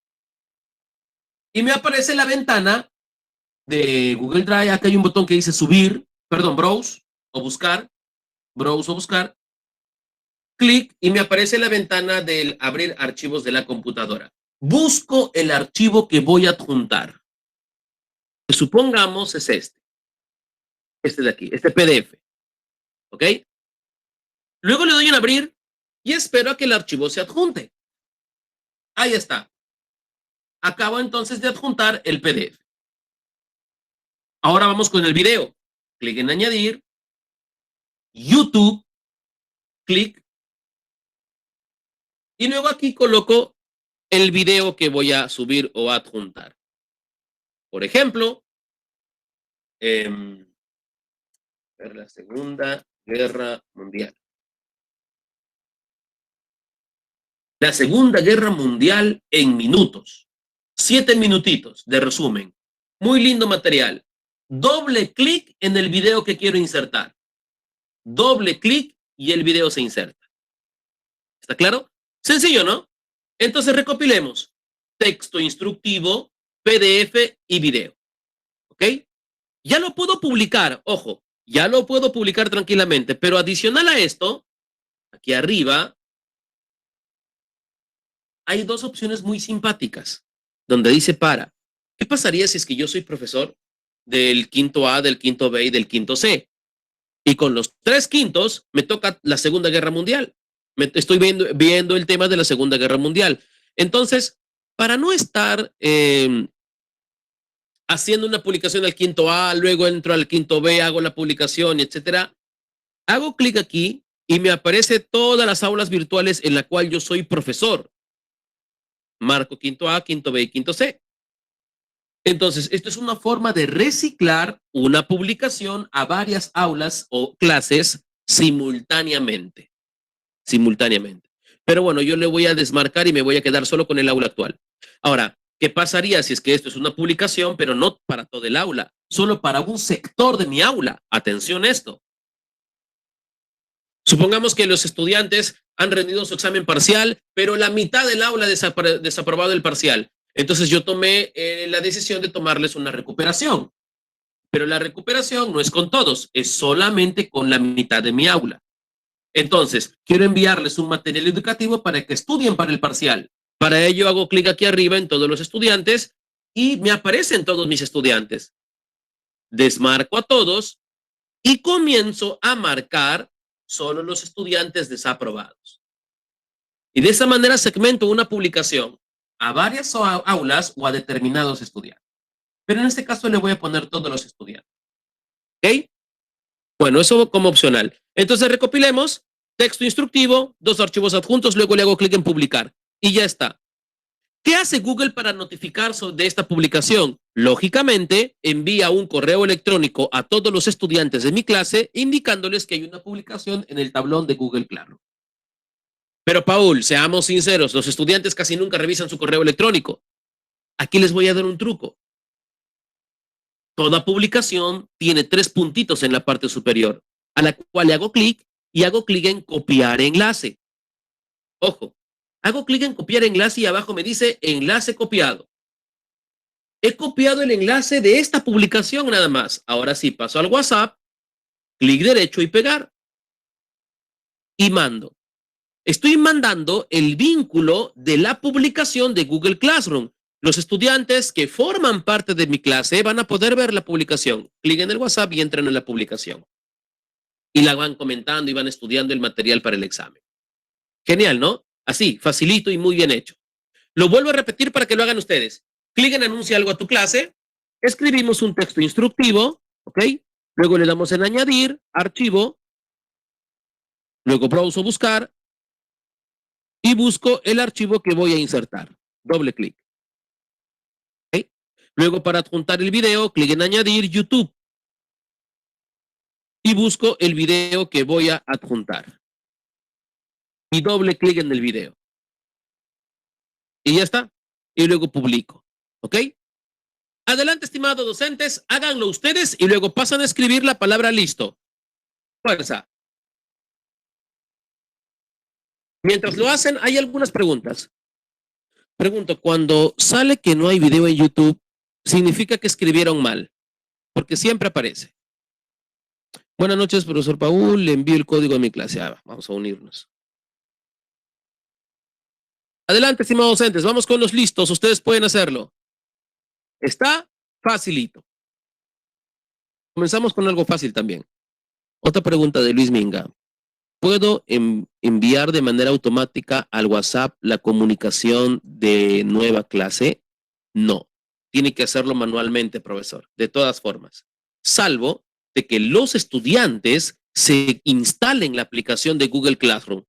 y me aparece la ventana de Google Drive. Acá hay un botón que dice subir, perdón, browse o buscar, clic y me aparece la ventana del abrir archivos de la computadora. Busco el archivo que voy a adjuntar. Supongamos es este de aquí, este PDF. ¿Ok? Luego le doy en abrir y espero a que el archivo se adjunte. Ahí está. Acabo entonces de adjuntar el PDF. Ahora vamos con el video. Clic en añadir. YouTube. Clic. Y luego aquí coloco el video que voy a subir o adjuntar. Por ejemplo, la Segunda Guerra Mundial. La Segunda Guerra Mundial en minutos. 7 minutitos de resumen. Muy lindo material. Doble clic en el video que quiero insertar. Doble clic y el video se inserta. ¿Está claro? Sencillo, ¿no? Entonces recopilemos. Texto instructivo, PDF y video. ¿Ok? Ya lo puedo publicar, ojo, ya lo puedo publicar tranquilamente, pero adicional a esto, aquí arriba, hay 2 opciones muy simpáticas, donde dice para. ¿Qué pasaría si es que yo soy profesor del quinto A, del quinto B y del quinto C? Y con los 3 quintos me toca la Segunda Guerra Mundial. Estoy viendo el tema de la Segunda Guerra Mundial. Entonces, para no estar haciendo una publicación al quinto A, luego entro al quinto B, hago la publicación, etcétera, hago clic aquí y me aparece todas las aulas virtuales en la cual yo soy profesor. Marco quinto A, quinto B y quinto C. Entonces, esto es una forma de reciclar una publicación a varias aulas o clases simultáneamente. Pero bueno, yo le voy a desmarcar y me voy a quedar solo con el aula actual. Ahora, ¿qué pasaría si es que esto es una publicación, pero no para todo el aula, solo para un sector de mi aula? Atención a esto. Supongamos que los estudiantes han rendido su examen parcial, pero la mitad del aula ha desaprobado el parcial. Entonces yo tomé la decisión de tomarles una recuperación. Pero la recuperación no es con todos, es solamente con la mitad de mi aula. Entonces, quiero enviarles un material educativo para que estudien para el parcial. Para ello hago clic aquí arriba en todos los estudiantes y me aparecen todos mis estudiantes. Desmarco a todos y comienzo a marcar solo los estudiantes desaprobados. Y de esa manera segmento una publicación a varias aulas o a determinados estudiantes. Pero en este caso le voy a poner todos los estudiantes. ¿Ok? Bueno, eso como opcional. Entonces recopilemos, texto instructivo, 2 archivos adjuntos, luego le hago clic en publicar. Y ya está. ¿Qué hace Google para notificar de esta publicación? Lógicamente, envía un correo electrónico a todos los estudiantes de mi clase indicándoles que hay una publicación en el tablón de Google Classroom. Pero Paul, seamos sinceros, los estudiantes casi nunca revisan su correo electrónico. Aquí les voy a dar un truco. Toda publicación tiene 3 puntitos en la parte superior, a la cual le hago clic y hago clic en copiar enlace. Ojo, hago clic en copiar enlace y abajo me dice enlace copiado. He copiado el enlace de esta publicación nada más. Ahora sí, paso al WhatsApp, clic derecho y pegar. Y mando. Estoy mandando el vínculo de la publicación de Google Classroom. Los estudiantes que forman parte de mi clase van a poder ver la publicación. Clic en el WhatsApp y entran en la publicación. Y la van comentando y van estudiando el material para el examen. Genial, ¿no? Así, facilito y muy bien hecho. Lo vuelvo a repetir para que lo hagan ustedes. Clic en anuncia algo a tu clase, escribimos un texto instructivo, ¿ok? Luego le damos en añadir, archivo, luego browse o buscar y busco el archivo que voy a insertar. Doble clic. ¿Okay? Luego para adjuntar el video, clic en añadir YouTube y busco el video que voy a adjuntar. Y doble clic en el video. Y ya está. Y luego publico. ¿Ok? Adelante, estimados docentes, háganlo ustedes y luego pasan a escribir la palabra listo. Fuerza. Mientras lo hacen, hay algunas preguntas. Pregunto, cuando sale que no hay video en YouTube, ¿significa que escribieron mal? Porque siempre aparece. Buenas noches, profesor Paul, le envío el código a mi clase. Vamos a unirnos. Adelante, estimados docentes, vamos con los listos, ustedes pueden hacerlo. Está facilito. Comenzamos con algo fácil también. Otra pregunta de Luis Minga. ¿Puedo enviar de manera automática al WhatsApp la comunicación de nueva clase? No. Tiene que hacerlo manualmente, profesor. De todas formas. Salvo de que los estudiantes se instalen la aplicación de Google Classroom.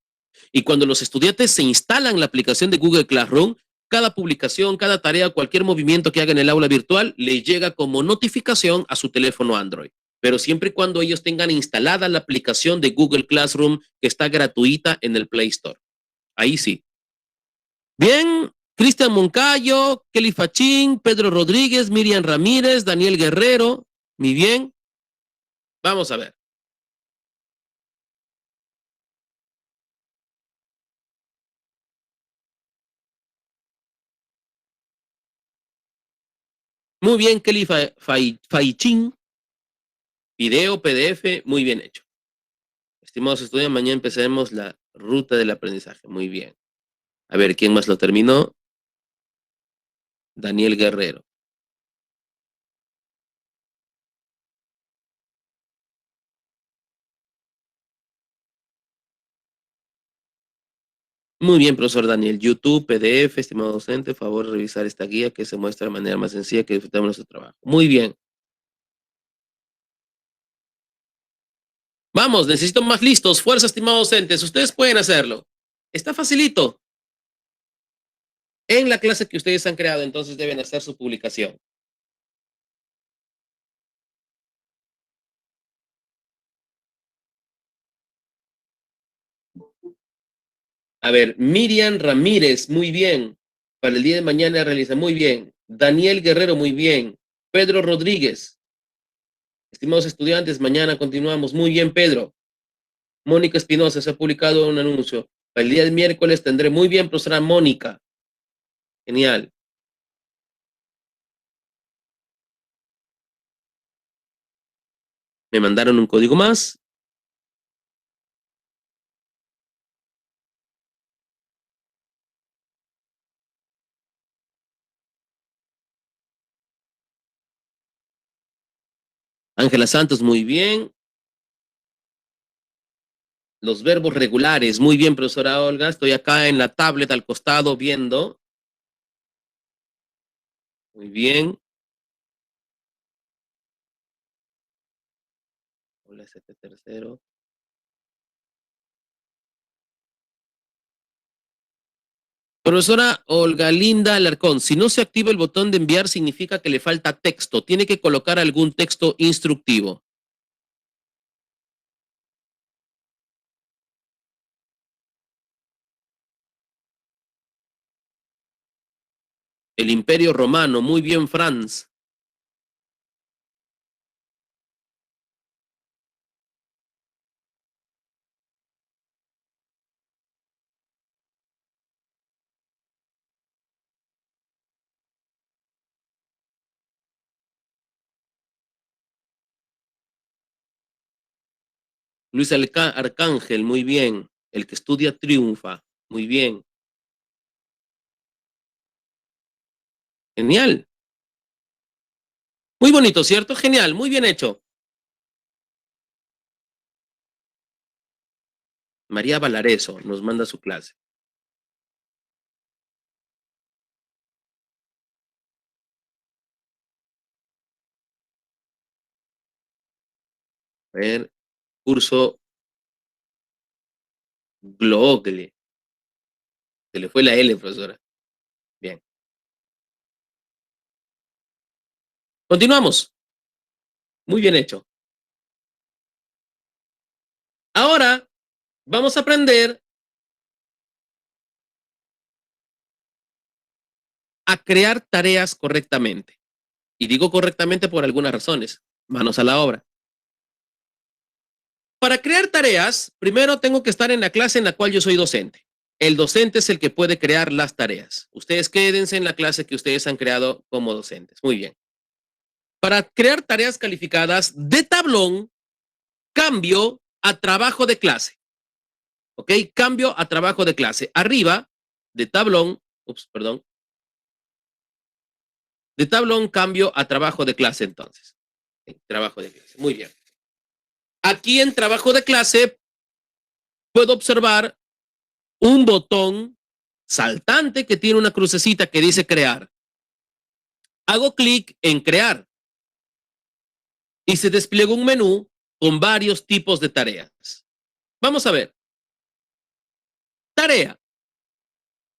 Y cuando los estudiantes se instalan la aplicación de Google Classroom, cada publicación, cada tarea, cualquier movimiento que haga en el aula virtual, le llega como notificación a su teléfono Android. Pero siempre y cuando ellos tengan instalada la aplicación de Google Classroom que está gratuita en el Play Store. Ahí sí. Bien, Cristian Moncayo, Kelly Fachín, Pedro Rodríguez, Miriam Ramírez, Daniel Guerrero. Muy bien. Vamos a ver. Muy bien, Kelly Fachín. Video, PDF, muy bien hecho. Estimados estudiantes, mañana empezaremos la ruta del aprendizaje. Muy bien. A ver, ¿quién más lo terminó? Daniel Guerrero. Muy bien, profesor Daniel. YouTube, PDF, estimado docente, favor de revisar esta guía que se muestra de manera más sencilla que disfrutamos nuestro trabajo. Muy bien. Vamos, necesito más listos. Fuerza, estimados docentes. Ustedes pueden hacerlo. Está facilito. En la clase que ustedes han creado, entonces deben hacer su publicación. A ver, Miriam Ramírez, muy bien. Para el día de mañana realiza muy bien. Daniel Guerrero, muy bien. Pedro Rodríguez. Estimados estudiantes, mañana continuamos. Muy bien, Pedro. Mónica Espinosa, se ha publicado un anuncio. Para el día del miércoles tendré muy bien, profesora Mónica. Genial. Me mandaron un código más. Ángela Santos, muy bien. Los verbos regulares. Muy bien, profesora Olga. Estoy acá en la tablet al costado viendo. Muy bien. Hola, tercero. Profesora Olga Linda Alarcón, si no se activa el botón de enviar significa que le falta texto. Tiene que colocar algún texto instructivo. El Imperio Romano. Muy bien, Franz. Luis Arcángel, muy bien. El que estudia triunfa. Muy bien. Genial. Muy bonito, ¿cierto? Genial, muy bien hecho. María Valareso nos manda su clase. A ver, curso Glogle. Se le fue la L, profesora. Bien. Continuamos. Muy bien hecho. Ahora vamos a aprender a crear tareas correctamente. Y digo correctamente por algunas razones. Manos a la obra. Para crear tareas, primero tengo que estar en la clase en la cual yo soy docente. El docente es el que puede crear las tareas. Ustedes quédense en la clase que ustedes han creado como docentes. Muy bien. Para crear tareas calificadas de tablón, cambio a trabajo de clase. ¿Ok? Cambio a trabajo de clase. Arriba de tablón, perdón. De tablón cambio a trabajo de clase entonces. Trabajo de clase. Muy bien. Aquí en trabajo de clase puedo observar un botón saltante que tiene una crucecita que dice crear. Hago clic en crear y se despliega un menú con varios tipos de tareas. Vamos a ver. Tarea.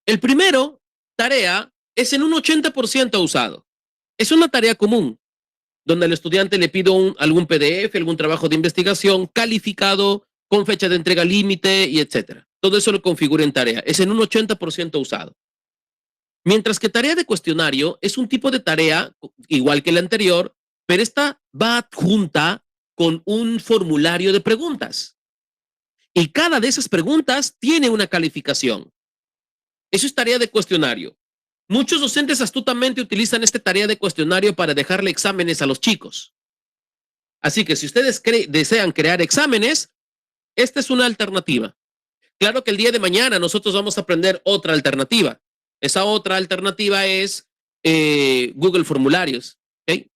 El primero, tarea, es en un 80% usado. Es una tarea común, donde al estudiante le pido algún PDF, algún trabajo de investigación calificado con fecha de entrega límite y etcétera. Todo eso lo configuro en tarea. Es en un 80% usado. Mientras que tarea de cuestionario es un tipo de tarea igual que la anterior, pero esta va adjunta con un formulario de preguntas. Y cada de esas preguntas tiene una calificación. Eso es tarea de cuestionario. Muchos docentes astutamente utilizan esta tarea de cuestionario para dejarle exámenes a los chicos. Así que si ustedes desean crear exámenes, esta es una alternativa. Claro que el día de mañana nosotros vamos a aprender otra alternativa. Esa otra alternativa es Google Formularios. ¿Okay?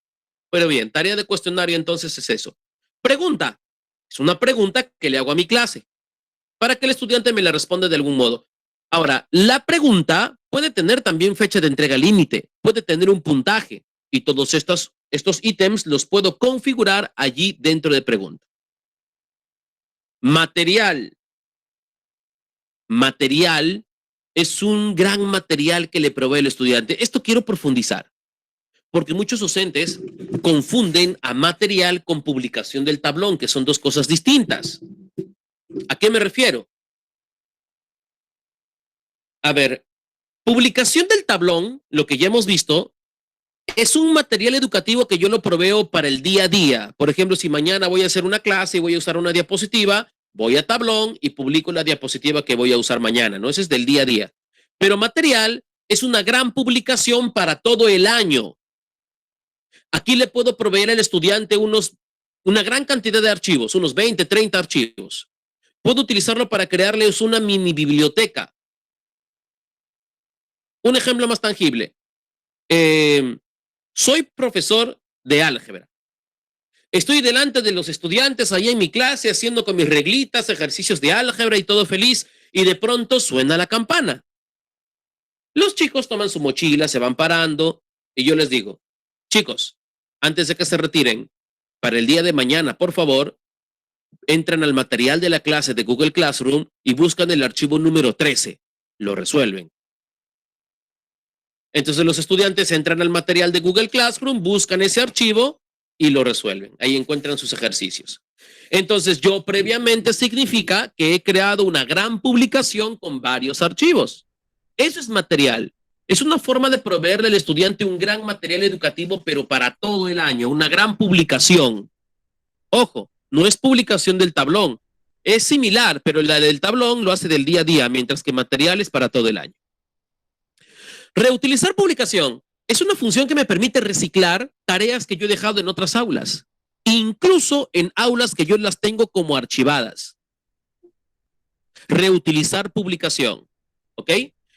Pero bien, tarea de cuestionario entonces es eso. Pregunta. Es una pregunta que le hago a mi clase para que el estudiante me la responda de algún modo. Ahora, la pregunta puede tener también fecha de entrega límite, puede tener un puntaje y todos estos ítems los puedo configurar allí dentro de pregunta. Material. Material es un gran material que le provee el estudiante. Esto quiero profundizar, porque muchos docentes confunden a material con publicación del tablón, que son dos cosas distintas. ¿A qué me refiero? A ver, publicación del tablón, lo que ya hemos visto, es un material educativo que yo lo proveo para el día a día. Por ejemplo, si mañana voy a hacer una clase y voy a usar una diapositiva, voy a tablón y publico la diapositiva que voy a usar mañana, ¿no? Ese es del día a día. Pero material es una gran publicación para todo el año. Aquí le puedo proveer al estudiante una gran cantidad de archivos, unos 20, 30 archivos. Puedo utilizarlo para crearles una mini biblioteca. Un ejemplo más tangible. Soy profesor de álgebra. Estoy delante de los estudiantes ahí en mi clase haciendo con mis reglitas, ejercicios de álgebra y todo feliz, y de pronto suena la campana. Los chicos toman su mochila, se van parando, y yo les digo, chicos, antes de que se retiren, para el día de mañana, por favor, entran al material de la clase de Google Classroom y buscan el archivo número 13. Lo resuelven. Entonces los estudiantes entran al material de Google Classroom, buscan ese archivo y lo resuelven. Ahí encuentran sus ejercicios. Entonces yo previamente significa que he creado una gran publicación con varios archivos. Eso es material. Es una forma de proveerle al estudiante un gran material educativo, pero para todo el año, una gran publicación. Ojo, no es publicación del tablón. Es similar, pero la del tablón lo hace del día a día, mientras que material es para todo el año. Reutilizar publicación es una función que me permite reciclar tareas que yo he dejado en otras aulas, incluso en aulas que yo las tengo como archivadas. Reutilizar publicación, ¿ok?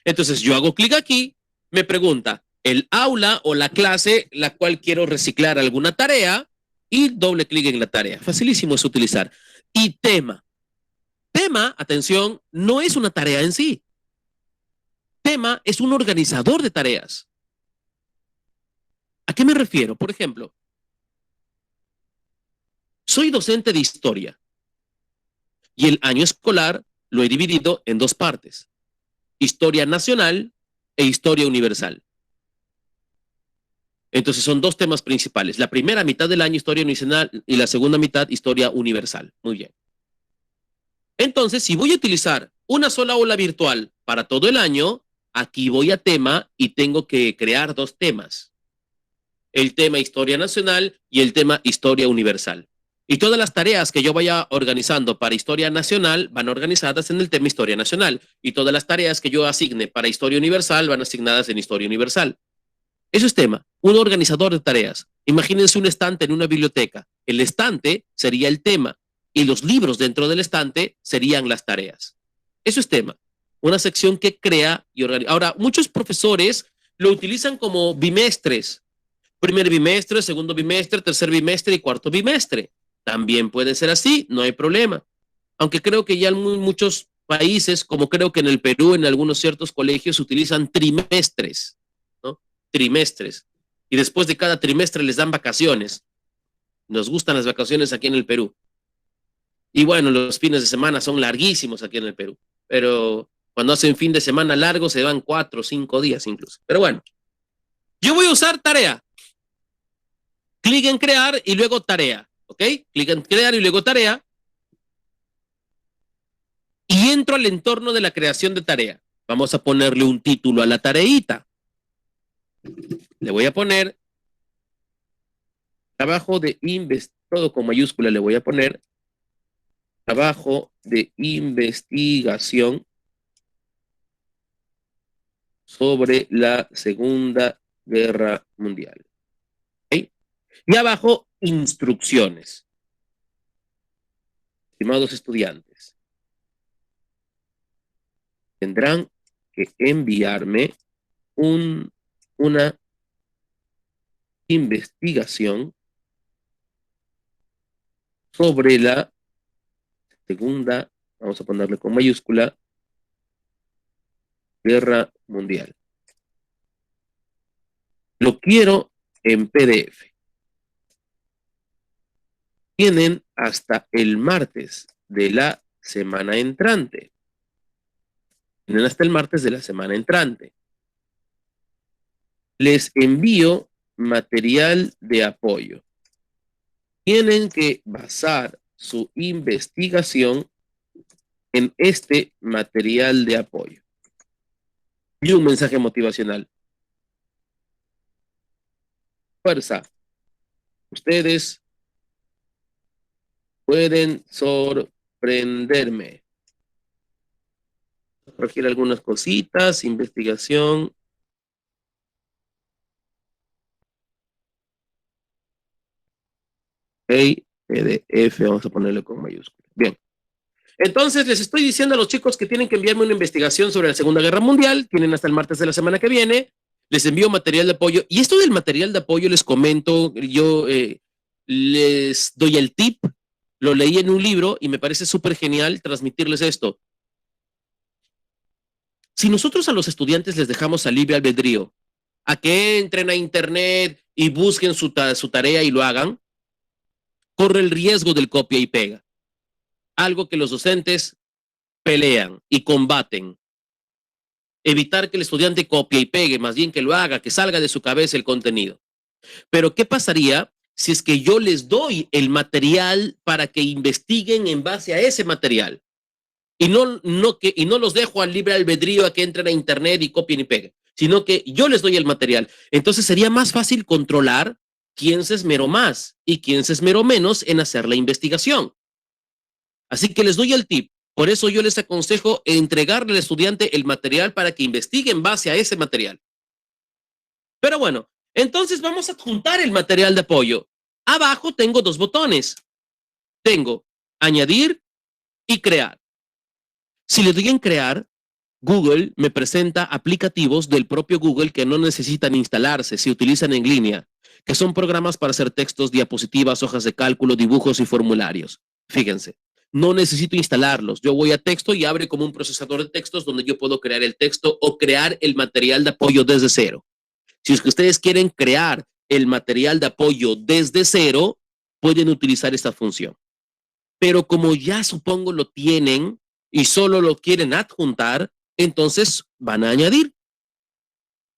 Entonces yo hago clic aquí, me pregunta el aula o la clase la cual quiero reciclar alguna tarea y doble clic en la tarea. Facilísimo es utilizar. Y tema. Tema, atención, no es una tarea en sí. Tema es un organizador de tareas. ¿A qué me refiero? Por ejemplo, soy docente de historia y el año escolar lo he dividido en dos partes: historia nacional e historia universal. Entonces son dos temas principales. La primera mitad del año, historia nacional, y la segunda mitad, historia universal. Muy bien. Entonces, si voy a utilizar una sola aula virtual para todo el año, aquí voy a tema y tengo que crear dos temas. El tema historia nacional y el tema historia universal. Y todas las tareas que yo vaya organizando para historia nacional van organizadas en el tema historia nacional. Y todas las tareas que yo asigne para historia universal van asignadas en historia universal. Eso es tema, un organizador de tareas. Imagínense un estante en una biblioteca. El estante sería el tema y los libros dentro del estante serían las tareas. Eso es tema, una sección que crea y organiza. Ahora, muchos profesores lo utilizan como bimestres. Primer bimestre, segundo bimestre, tercer bimestre y cuarto bimestre. También puede ser así, no hay problema. Aunque creo que ya en muchos países, como creo que en el Perú, en algunos ciertos colegios, utilizan trimestres, ¿no? Trimestres. Y después de cada trimestre les dan vacaciones. Nos gustan las vacaciones aquí en el Perú. Y bueno, los fines de semana son larguísimos aquí en el Perú. Pero cuando hacen fin de semana largo se van 4 o 5 días incluso. Pero bueno, yo voy a usar tarea. Clic en crear y luego tarea. ¿Ok? Clic en crear y luego tarea. Y entro al entorno de la creación de tarea. Vamos a ponerle un título a la tareita. Le voy a poner trabajo de todo con mayúscula le voy a poner trabajo de investigación sobre la Segunda Guerra Mundial. ¿Okay? Y abajo, instrucciones. Estimados estudiantes, tendrán que enviarme una investigación sobre la Segunda, vamos a ponerle con mayúscula, Guerra Mundial. Lo quiero en PDF. Tienen hasta el martes de la semana entrante. Tienen hasta el martes de la semana entrante. Les envío material de apoyo. Tienen que basar su investigación en este material de apoyo. Y un mensaje motivacional. Fuerza. Ustedes pueden sorprenderme. Corregir algunas cositas, investigación. Ok, PDF, vamos a ponerle con mayúscula. Bien. Entonces, les estoy diciendo a los chicos que tienen que enviarme una investigación sobre la Segunda Guerra Mundial. Tienen hasta el martes de la semana que viene. Les envío material de apoyo. Y esto del material de apoyo, les comento, yo les doy el tip, lo leí en un libro y me parece súper genial transmitirles esto. Si nosotros a los estudiantes les dejamos a libre albedrío, a que entren a internet y busquen su tarea y lo hagan, corre el riesgo del copia y pega. Algo que los docentes pelean y combaten. Evitar que el estudiante copie y pegue, más bien que lo haga, que salga de su cabeza el contenido. Pero ¿qué pasaría si es que yo les doy el material para que investiguen en base a ese material? Y no los dejo al libre albedrío a que entren a internet y copien y peguen, sino que yo les doy el material. Entonces sería más fácil controlar quién se esmeró más y quién se esmeró menos en hacer la investigación. Así que les doy el tip. Por eso yo les aconsejo entregarle al estudiante el material para que investigue en base a ese material. Pero bueno, entonces vamos a adjuntar el material de apoyo. Abajo tengo dos botones. Tengo añadir y crear. Si le doy en crear, Google me presenta aplicativos del propio Google que no necesitan instalarse, se utilizan en línea, que son programas para hacer textos, diapositivas, hojas de cálculo, dibujos y formularios. Fíjense, no necesito instalarlos. Yo voy a texto y abre como un procesador de textos donde yo puedo crear el texto o crear el material de apoyo desde cero. Si es que ustedes quieren crear el material de apoyo desde cero, pueden utilizar esta función. Pero como ya supongo lo tienen y solo lo quieren adjuntar, entonces van a añadir.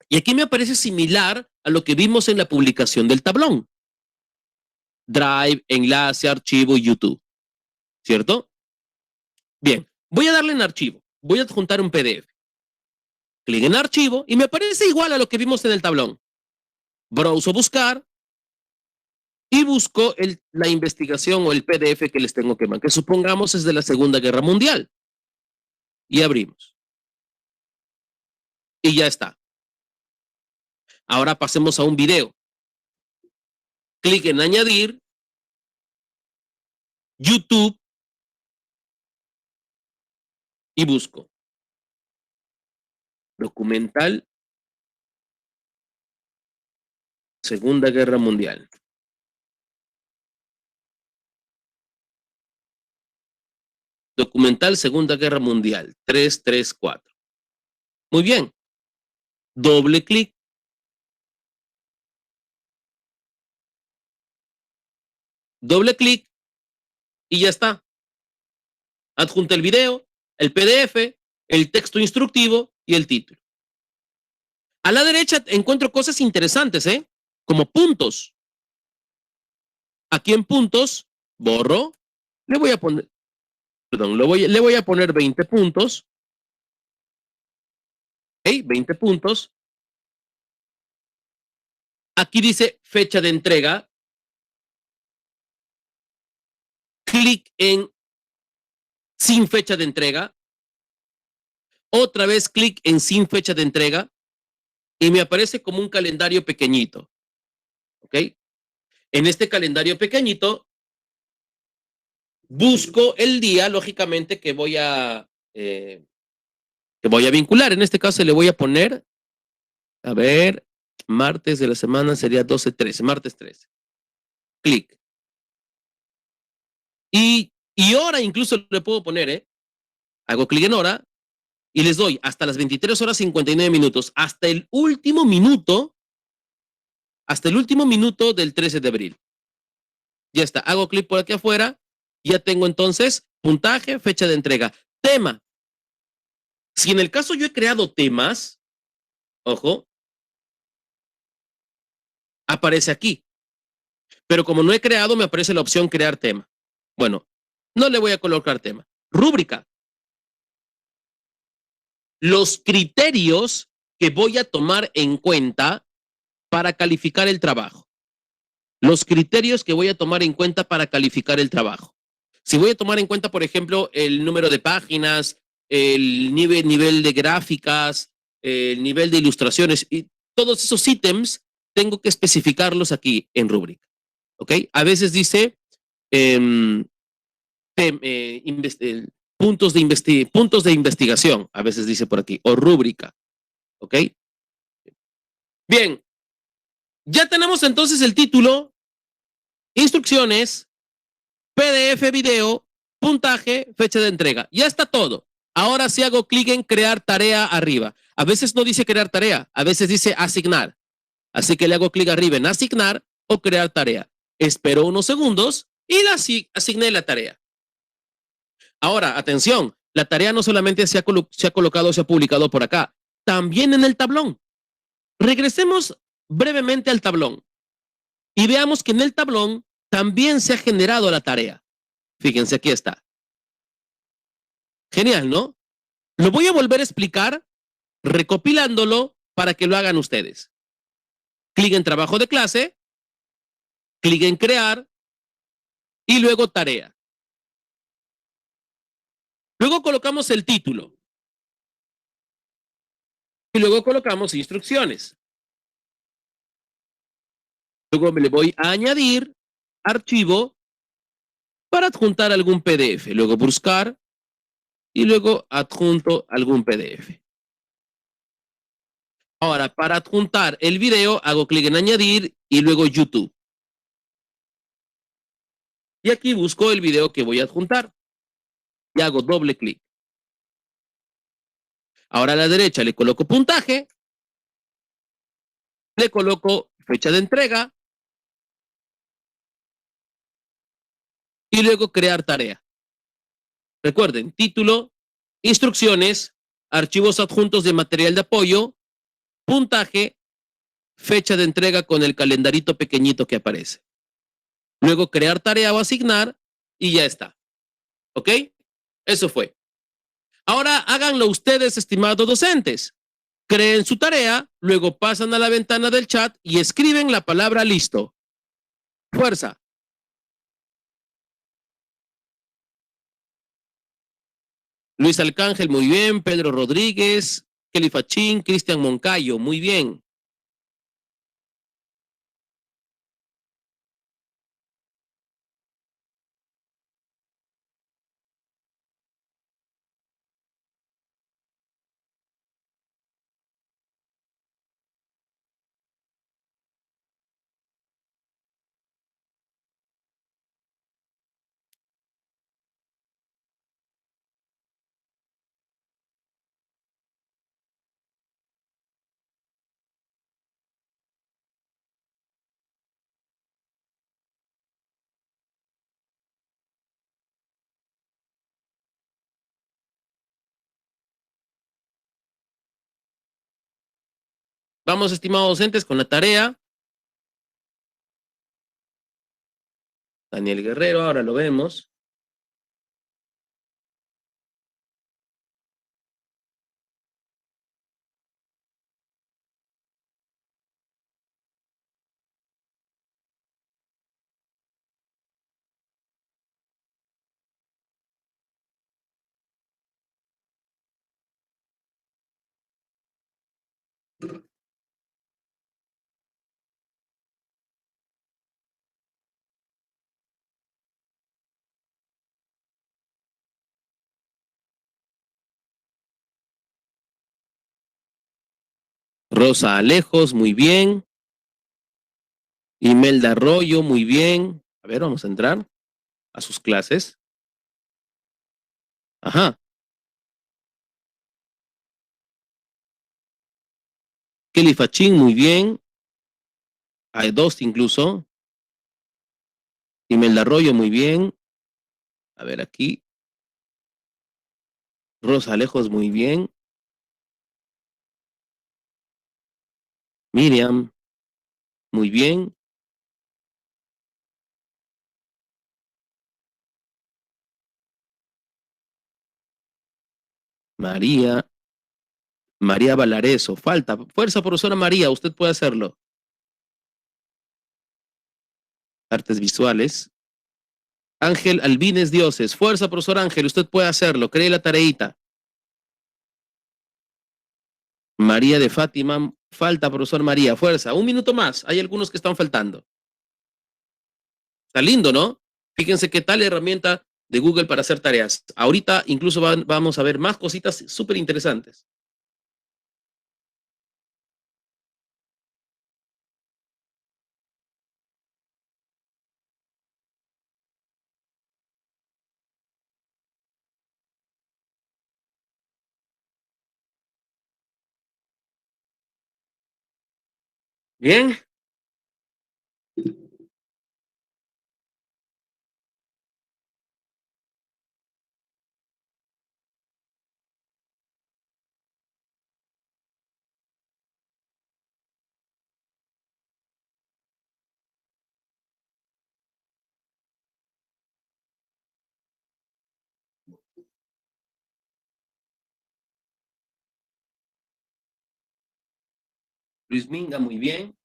Y aquí me aparece similar a lo que vimos en la publicación del tablón. Drive, enlace, archivo y YouTube. ¿Cierto? Bien, voy a darle en archivo. Voy a adjuntar un PDF. Clic en archivo y me aparece igual a lo que vimos en el tablón. Browse o buscar y busco la investigación o el PDF que les tengo que mandar, que supongamos es de la Segunda Guerra Mundial. Y abrimos. Y ya está. Ahora pasemos a un video. Clic en añadir, YouTube y busco. Documental Segunda Guerra Mundial. Documental Segunda Guerra Mundial 334. Muy bien. Doble clic. Doble clic y ya está. Adjunta el video, el PDF, el texto instructivo y el título. A la derecha encuentro cosas interesantes, como puntos. Aquí en puntos, borro, le voy a poner, perdón, le voy a poner 20 puntos. ¿Ok? 20 puntos. Aquí dice fecha de entrega. Clic en sin fecha de entrega. Otra vez clic en sin fecha de entrega. Y me aparece como un calendario pequeñito. ¿Ok? En este calendario pequeñito, busco el día, lógicamente, que voy a vincular. En este caso le voy a poner, a ver, martes de la semana sería 12-13, martes 13. Clic. Y hora incluso le puedo poner, hago clic en hora y les doy hasta las 23 horas 59 minutos, hasta el último minuto del 13 de abril. Ya está, hago clic por aquí afuera, ya tengo entonces puntaje, fecha de entrega, tema. Si en el caso yo he creado temas, ojo, aparece aquí. Pero como no he creado, me aparece la opción crear tema. Bueno, no le voy a colocar tema. Rúbrica. Los criterios que voy a tomar en cuenta para calificar el trabajo. Los criterios que voy a tomar en cuenta para calificar el trabajo. Si voy a tomar en cuenta, por ejemplo, el número de páginas, el nivel de gráficas, el nivel de ilustraciones y todos esos ítems, tengo que especificarlos aquí en rúbrica. ¿Ok? A veces dice puntos de investigación, a veces dice por aquí, o rúbrica. ¿Ok? Bien. Ya tenemos entonces el título instrucciones, PDF, video, puntaje, fecha de entrega. Ya está todo. Ahora sí hago clic en crear tarea arriba. A veces no dice crear tarea, a veces dice asignar. Así que le hago clic arriba en asignar o crear tarea. Espero unos segundos y asigné la tarea. Ahora, atención, la tarea no solamente se ha colocado, se ha publicado por acá, también en el tablón. Regresemos brevemente al tablón y veamos que en el tablón también se ha generado la tarea. Fíjense, aquí está. Genial, ¿no? Lo voy a volver a explicar recopilándolo para que lo hagan ustedes. Clic en trabajo de clase, clic en crear y luego tarea. Luego colocamos el título y luego colocamos instrucciones. Luego me le voy a añadir archivo para adjuntar algún PDF. Luego buscar y luego adjunto algún PDF. Ahora, para adjuntar el video, hago clic en añadir y luego YouTube. Y aquí busco el video que voy a adjuntar. Y hago doble clic. Ahora a la derecha le coloco puntaje. Le coloco fecha de entrega. Y luego crear tarea. Recuerden, título, instrucciones, archivos adjuntos de material de apoyo, puntaje, fecha de entrega con el calendarito pequeñito que aparece. Luego crear tarea o asignar y ya está. ¿Ok? Eso fue. Ahora háganlo ustedes, estimados docentes. Creen su tarea, luego pasan a la ventana del chat y escriben la palabra listo. Fuerza. Luis Alcángel, muy bien. Pedro Rodríguez, Kelly Fachín, Cristian Moncayo, muy bien. Vamos, estimados docentes, con la tarea. Daniel Guerrero, ahora lo vemos. Rosa Alejos, muy bien. Imelda Arroyo, muy bien. A ver, vamos a entrar a sus clases. Ajá. Kelly Fachín, muy bien. Hay dos incluso. Imelda Arroyo, muy bien. A ver aquí. Rosa Alejos, muy bien. Miriam, muy bien. María. María Valareso, falta. Fuerza, profesora María, usted puede hacerlo. Artes visuales. Ángel Albines Dioses, fuerza, profesor Ángel, usted puede hacerlo. Cree la tareita. María de Fátima, falta, profesor María, fuerza. Un minuto más, hay algunos que están faltando. Está lindo, ¿no? Fíjense qué tal herramienta de Google para hacer tareas. Ahorita incluso vamos a ver más cositas súper interesantes. Bien. Luis Minga, muy bien.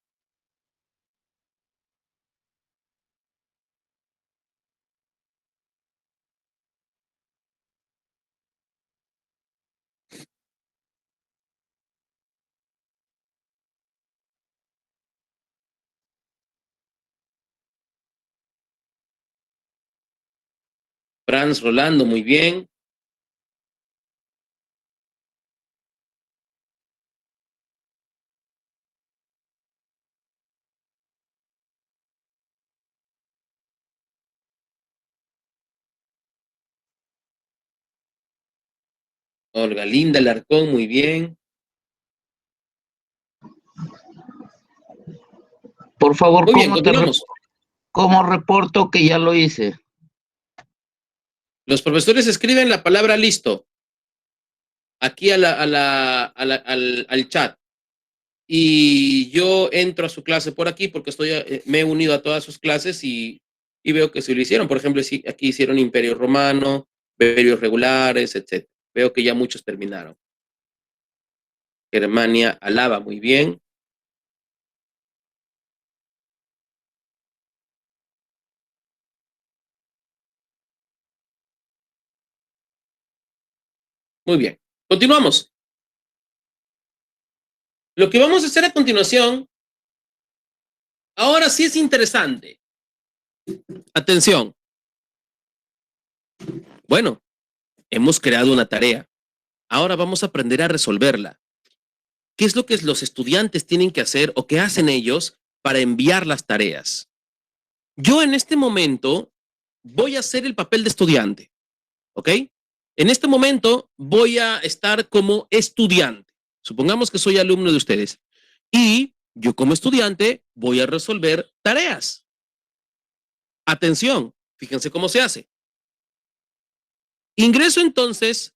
Franz Rolando, muy bien. Olga Linda Larcón, muy bien. Por favor, Muy bien, continuamos. ¿cómo reporto que ya lo hice? Los profesores escriben la palabra listo aquí al chat. Y yo entro a su clase por aquí porque me he unido a todas sus clases y veo que se lo hicieron. Por ejemplo, aquí hicieron Imperio Romano, Imperios Regulares, etc. Veo que ya muchos terminaron. Germania, Alaba, muy bien. Muy bien. Continuamos. Lo que vamos a hacer a continuación, ahora sí es interesante. Atención. Bueno, hemos creado una tarea. Ahora vamos a aprender a resolverla. ¿Qué es lo que los estudiantes tienen que hacer o qué hacen ellos para enviar las tareas? Yo en este momento voy a hacer el papel de estudiante, ¿ok? En este momento voy a estar como estudiante. Supongamos que soy alumno de ustedes. Y yo como estudiante voy a resolver tareas. Atención, fíjense cómo se hace. Ingreso entonces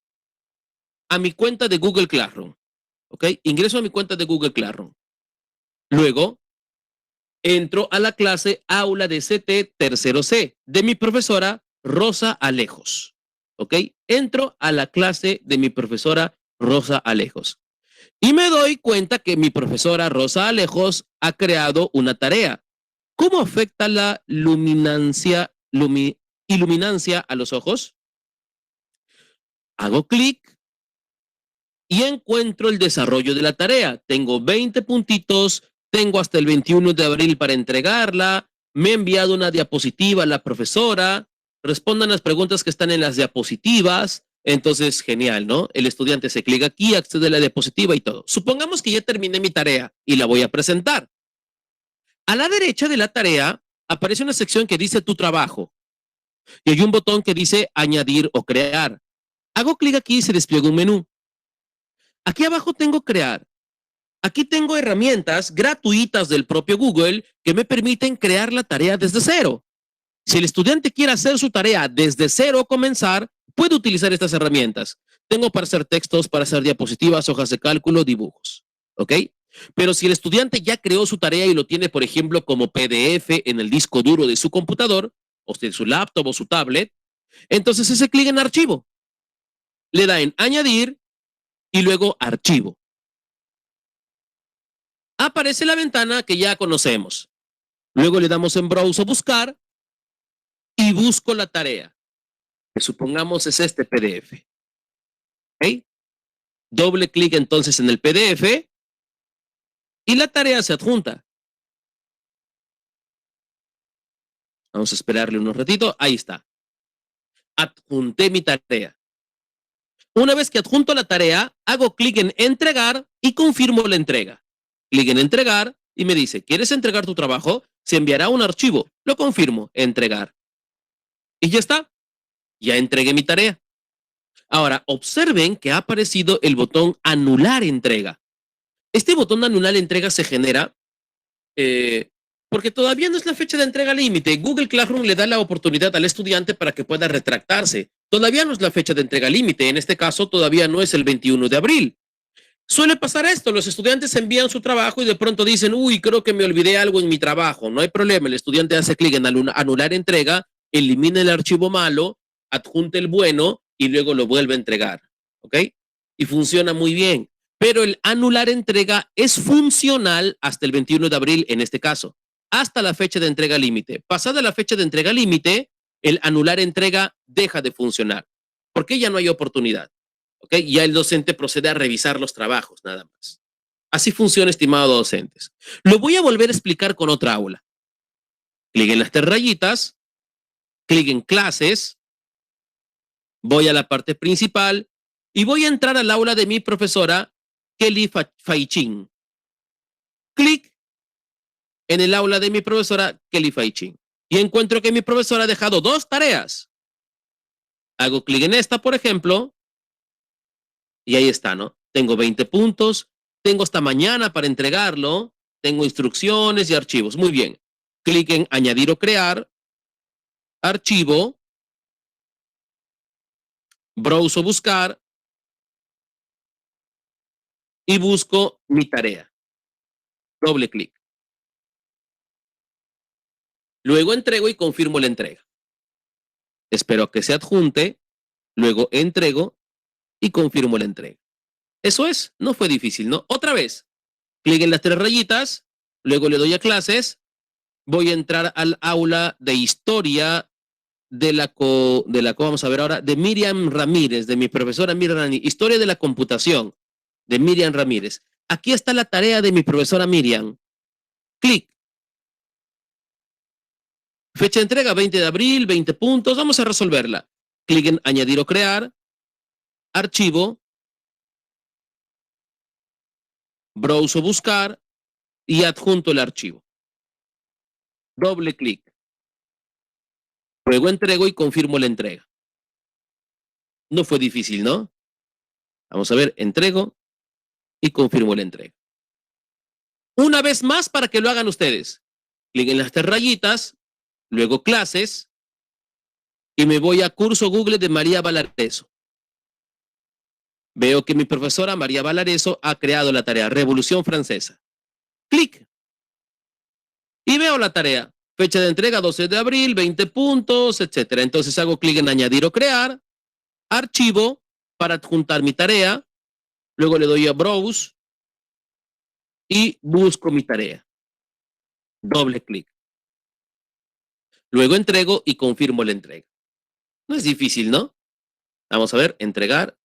a mi cuenta de Google Classroom, ¿ok? Ingreso a mi cuenta de Google Classroom. Luego entro a la clase Aula de CT tercero C de mi profesora Rosa Alejos. ¿Ok? Entro a la clase de mi profesora Rosa Alejos. Y me doy cuenta que mi profesora Rosa Alejos ha creado una tarea. ¿Cómo afecta la iluminancia a los ojos? Hago clic y encuentro el desarrollo de la tarea. Tengo 20 puntitos, tengo hasta el 21 de abril para entregarla, me ha enviado una diapositiva a la profesora, respondan las preguntas que están en las diapositivas, entonces genial, ¿no? El estudiante se clica aquí, accede a la diapositiva y todo. Supongamos que ya terminé mi tarea y la voy a presentar. A la derecha de la tarea aparece una sección que dice tu trabajo y hay un botón que dice añadir o crear. Hago clic aquí y se despliega un menú. Aquí abajo tengo crear. Aquí tengo herramientas gratuitas del propio Google que me permiten crear la tarea desde cero. Si el estudiante quiere hacer su tarea desde cero o comenzar, puede utilizar estas herramientas. Tengo para hacer textos, para hacer diapositivas, hojas de cálculo, dibujos. ¿Ok? Pero si el estudiante ya creó su tarea y lo tiene, por ejemplo, como PDF en el disco duro de su computador, o de su laptop o su tablet, entonces ese clic en archivo. Le da en añadir y luego archivo. Aparece la ventana que ya conocemos. Luego le damos en Browse o Buscar y busco la tarea, que supongamos es este PDF. ¿Ok? Doble clic entonces en el PDF y la tarea se adjunta. Vamos a esperarle unos ratitos. Ahí está. Adjunté mi tarea. Una vez que adjunto la tarea, hago clic en entregar y confirmo la entrega. Clic en entregar y me dice, ¿quieres entregar tu trabajo? Se enviará un archivo. Lo confirmo, entregar. Y ya está. Ya entregué mi tarea. Ahora, observen que ha aparecido el botón anular entrega. Este botón anular entrega se genera Porque todavía no es la fecha de entrega límite. Google Classroom le da la oportunidad al estudiante para que pueda retractarse. Todavía no es la fecha de entrega límite. En este caso, todavía no es el 21 de abril. Suele pasar esto, los estudiantes envían su trabajo y de pronto dicen, uy, creo que me olvidé algo en mi trabajo. No hay problema, el estudiante hace clic en anular entrega, elimina el archivo malo, adjunta el bueno y luego lo vuelve a entregar. ¿Ok? Y funciona muy bien. Pero el anular entrega es funcional hasta el 21 de abril en este caso, hasta la fecha de entrega límite. Pasada la fecha de entrega límite, el anular entrega deja de funcionar porque ya no hay oportunidad. ¿Ok? Ya el docente procede a revisar los trabajos, nada más. Así funciona, estimados docentes. Lo voy a volver a explicar con otra aula. Clic en las tres rayitas, clic en clases, voy a la parte principal y voy a entrar al aula de mi profesora Kelly Faichin. Clic en el aula de mi profesora Kelly Faichin y encuentro que mi profesora ha dejado dos tareas. Hago clic en esta, por ejemplo, y ahí está, ¿no? Tengo 20 puntos, tengo hasta mañana para entregarlo, tengo instrucciones y archivos. Muy bien. Clic en añadir o crear, archivo, browse o buscar y busco mi tarea. Doble clic. Luego entrego y confirmo la entrega. Espero a que se adjunte, luego entrego y confirmo la entrega. Eso es, no fue difícil, ¿no? Otra vez, clic en las tres rayitas, luego le doy a clases, voy a entrar al aula de historia vamos a ver ahora, de Miriam Ramírez, de mi profesora Miriam Ramírez, historia de la computación, de Miriam Ramírez. Aquí está la tarea de mi profesora Miriam. Clic. Fecha de entrega 20 de abril, 20 puntos, vamos a resolverla. Clic en añadir o crear, archivo, browse o buscar y adjunto el archivo. Doble clic. Luego entrego y confirmo la entrega. No fue difícil, ¿no? Vamos a ver, entrego y confirmo la entrega. Una vez más para que lo hagan ustedes. Clic en las tres rayitas, luego clases y me voy a curso Google de María Valareso. Veo que mi profesora María Valareso ha creado la tarea Revolución Francesa. Clic. Y veo la tarea. Fecha de entrega 12 de abril, 20 puntos, etc. Entonces hago clic en añadir o crear, archivo para adjuntar mi tarea. Luego le doy a browse y busco mi tarea. Doble clic. Luego entrego y confirmo la entrega. No es difícil, ¿no? Vamos a ver, entregar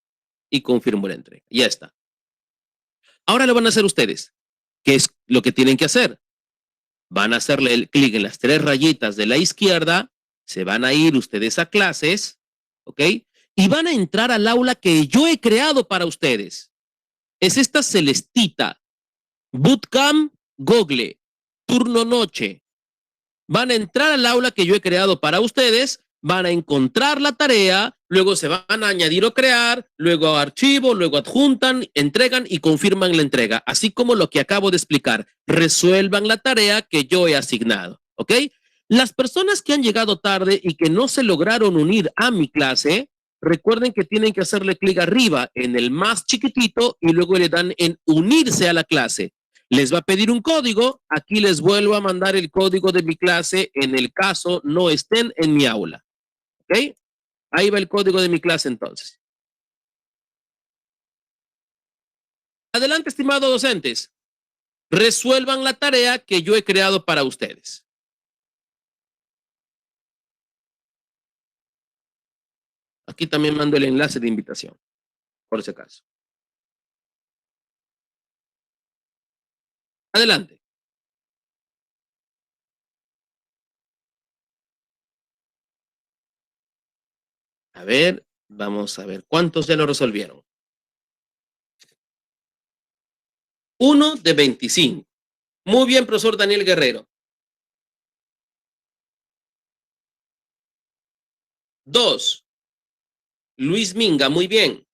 y confirmo la entrega. Ya está. Ahora lo van a hacer ustedes. ¿Qué es lo que tienen que hacer? Van a hacerle el clic en las tres rayitas de la izquierda, se van a ir ustedes a clases, ¿ok? Y van a entrar al aula que yo he creado para ustedes. Es esta celestita. Bootcamp Google, turno noche. Van a entrar al aula que yo he creado para ustedes, van a encontrar la tarea, luego se van a añadir o crear, luego archivo, luego adjuntan, entregan y confirman la entrega, así como lo que acabo de explicar. Resuelvan la tarea que yo he asignado, ¿ok? Las personas que han llegado tarde y que no se lograron unir a mi clase, recuerden que tienen que hacerle clic arriba en el más chiquitito y luego le dan en unirse a la clase. Les va a pedir un código, aquí les vuelvo a mandar el código de mi clase en el caso no estén en mi aula. ¿Ok? Ahí va el código de mi clase entonces. Adelante, estimados docentes. Resuelvan la tarea que yo he creado para ustedes. Aquí también mando el enlace de invitación, por si acaso. Adelante. A ver, vamos a ver cuántos ya lo resolvieron. 1 de 25. Muy bien, profesor Daniel Guerrero. 2. Luis Minga, muy bien.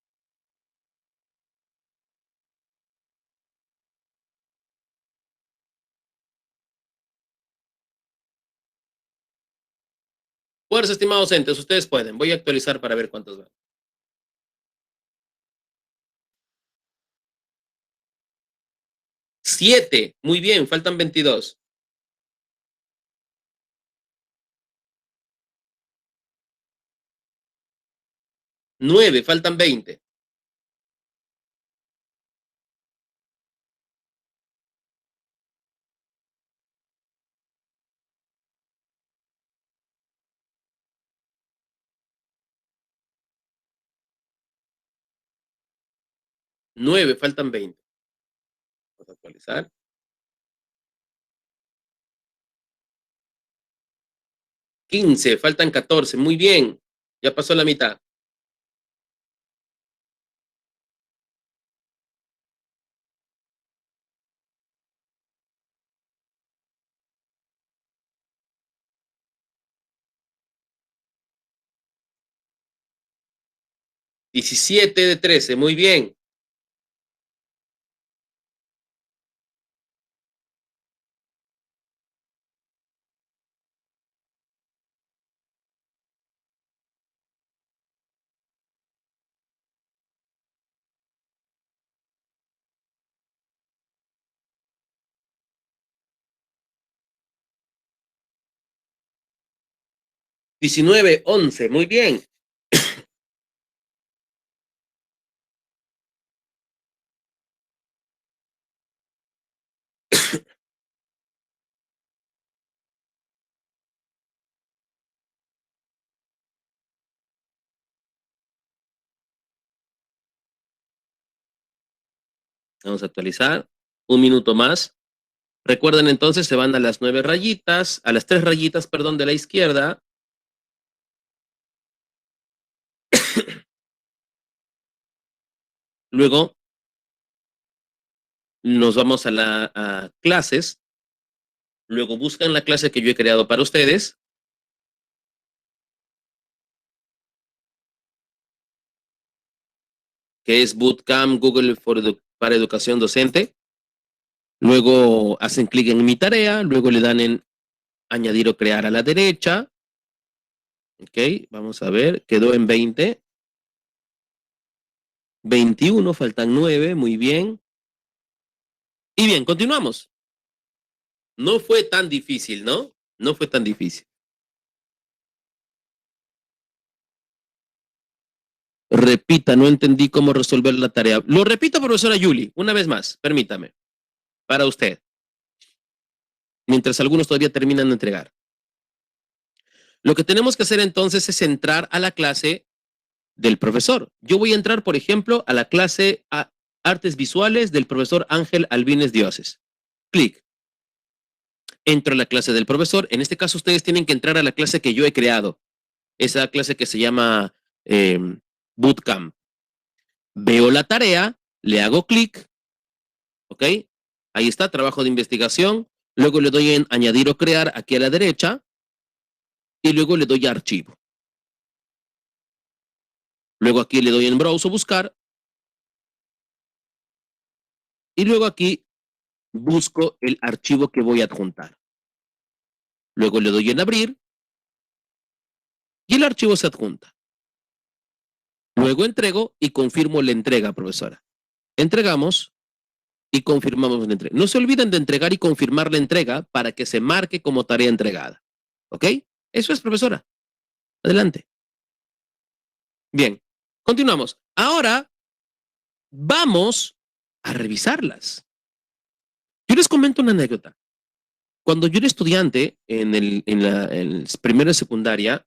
Fuerza, estimados entes, ustedes pueden. Voy a actualizar para ver cuántos van. Siete. Muy bien, faltan 22. 9, faltan 20. 9, faltan 20. Vamos a actualizar. 15, faltan 14. Muy bien. Ya pasó la mitad. $17 de 13. Muy bien. $19, 11. Muy bien. Vamos a actualizar. Un minuto más. Recuerden entonces, se van a las 9 rayitas, a las 3 rayitas, perdón, de la izquierda. Luego nos vamos a clases. Luego buscan la clase que yo he creado para ustedes. Que es Bootcamp Google para Educación Docente. Luego hacen clic en mi tarea, luego le dan en añadir o crear a la derecha. Ok, vamos a ver, quedó en 20. 21, faltan 9, muy bien. Y bien, continuamos. No fue tan difícil, ¿no? No fue tan difícil. Repita, no entendí cómo resolver la tarea. Lo repito, profesora Yuli, una vez más, permítame. Para usted. Mientras algunos todavía terminan de entregar. Lo que tenemos que hacer entonces es entrar a la clase del profesor. Yo voy a entrar, por ejemplo, a la clase Artes Visuales del profesor Ángel Albines Dioses. Clic. Entro a la clase del profesor. En este caso, ustedes tienen que entrar a la clase que yo he creado. Esa clase que se llama Bootcamp. Veo la tarea, le hago clic. ¿Ok? Ahí está, trabajo de investigación. Luego le doy en añadir o crear aquí a la derecha. Y luego le doy a archivo. Luego aquí le doy en browse o buscar. Y luego aquí busco el archivo que voy a adjuntar. Luego le doy en abrir. Y el archivo se adjunta. Luego entrego y confirmo la entrega, profesora. Entregamos y confirmamos la entrega. No se olviden de entregar y confirmar la entrega para que se marque como tarea entregada. ¿Ok? Eso es, profesora. Adelante. Bien, continuamos. Ahora vamos a revisarlas. Yo les comento una anécdota. Cuando yo era estudiante en la primero de secundaria,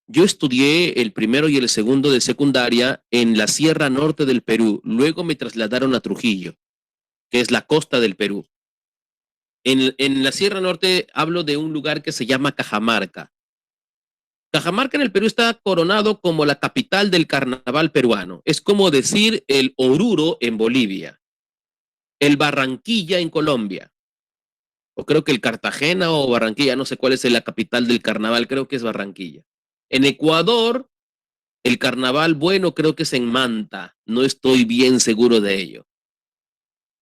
yo estudié el primero y el segundo de secundaria en la Sierra Norte del Perú. Luego me trasladaron a Trujillo, que es la costa del Perú. En la Sierra Norte hablo de un lugar que se llama Cajamarca. Cajamarca en el Perú está coronado como la capital del carnaval peruano. Es como decir el Oruro en Bolivia, el Barranquilla en Colombia, o creo que el Cartagena o Barranquilla, no sé cuál es la capital del carnaval, creo que es Barranquilla. En Ecuador, el carnaval bueno creo que es en Manta, no estoy bien seguro de ello.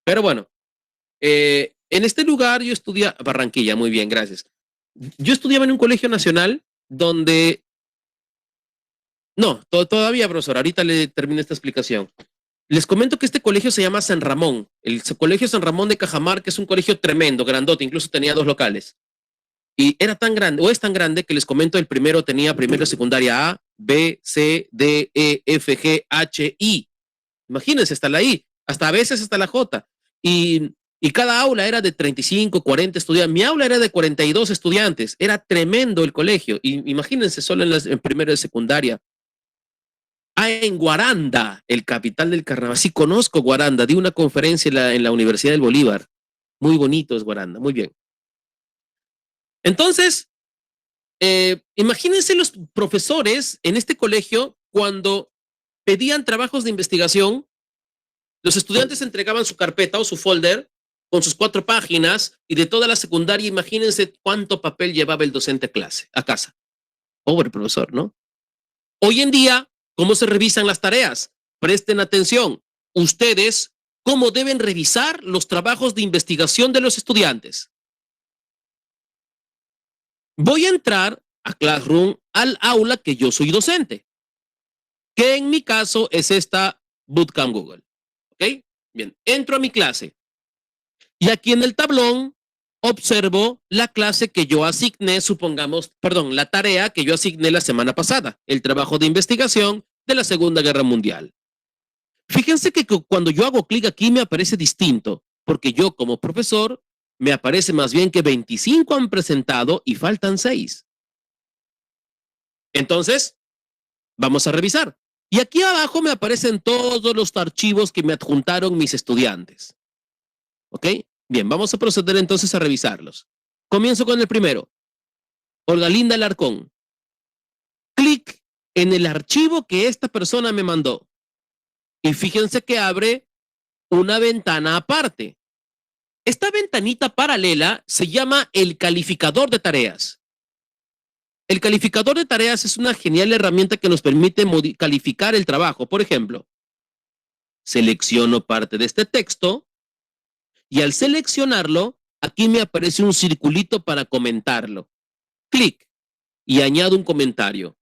Pero bueno, en este lugar yo estudiaba, Barranquilla, muy bien, gracias. Yo estudiaba en un colegio nacional donde No, todavía, profesor. Ahorita le termino esta explicación. Les comento que este colegio se llama San Ramón. El colegio San Ramón de Cajamarca es un colegio tremendo, grandote, incluso tenía 2 locales. Y era tan grande, o es tan grande, que les comento, el primero tenía primero secundaria A, B, C, D, E, F, G, H, I. Imagínense, hasta la I, hasta a veces hasta la J. Y cada aula era de 35, 40 estudiantes. Mi aula era de 42 estudiantes. Era tremendo el colegio. Y imagínense, solo en primero de secundaria. En Guaranda, el capital del carnaval. Sí, conozco Guaranda. Di una conferencia en la Universidad del Bolívar. Muy bonito es Guaranda. Muy bien. Entonces, imagínense los profesores en este colegio cuando pedían trabajos de investigación. Los estudiantes entregaban su carpeta o su folder con sus 4 páginas y de toda la secundaria, imagínense cuánto papel llevaba el docente a casa. Pobre profesor, ¿no? Hoy en día, ¿cómo se revisan las tareas? Presten atención. Ustedes, ¿cómo deben revisar los trabajos de investigación de los estudiantes? Voy a entrar a Classroom, al aula que yo soy docente, que en mi caso es esta Bootcamp Google. ¿Ok? Bien, entro a mi clase. Y aquí en el tablón observo la clase que yo asigné, la tarea que yo asigné la semana pasada, el trabajo de investigación de la Segunda Guerra Mundial. Fíjense que cuando yo hago clic aquí me aparece distinto, porque yo como profesor me aparece más bien que 25 han presentado y faltan 6. Entonces, vamos a revisar. Y aquí abajo me aparecen todos los archivos que me adjuntaron mis estudiantes. ¿Ok? Bien, vamos a proceder entonces a revisarlos. Comienzo con el primero. Olga Linda Alarcón. Clic en el archivo que esta persona me mandó. Y fíjense que abre una ventana aparte. Esta ventanita paralela se llama el calificador de tareas. El calificador de tareas es una genial herramienta que nos permite calificar el trabajo. Por ejemplo, selecciono parte de este texto y al seleccionarlo, aquí me aparece un circulito para comentarlo. Clic y añado un comentario.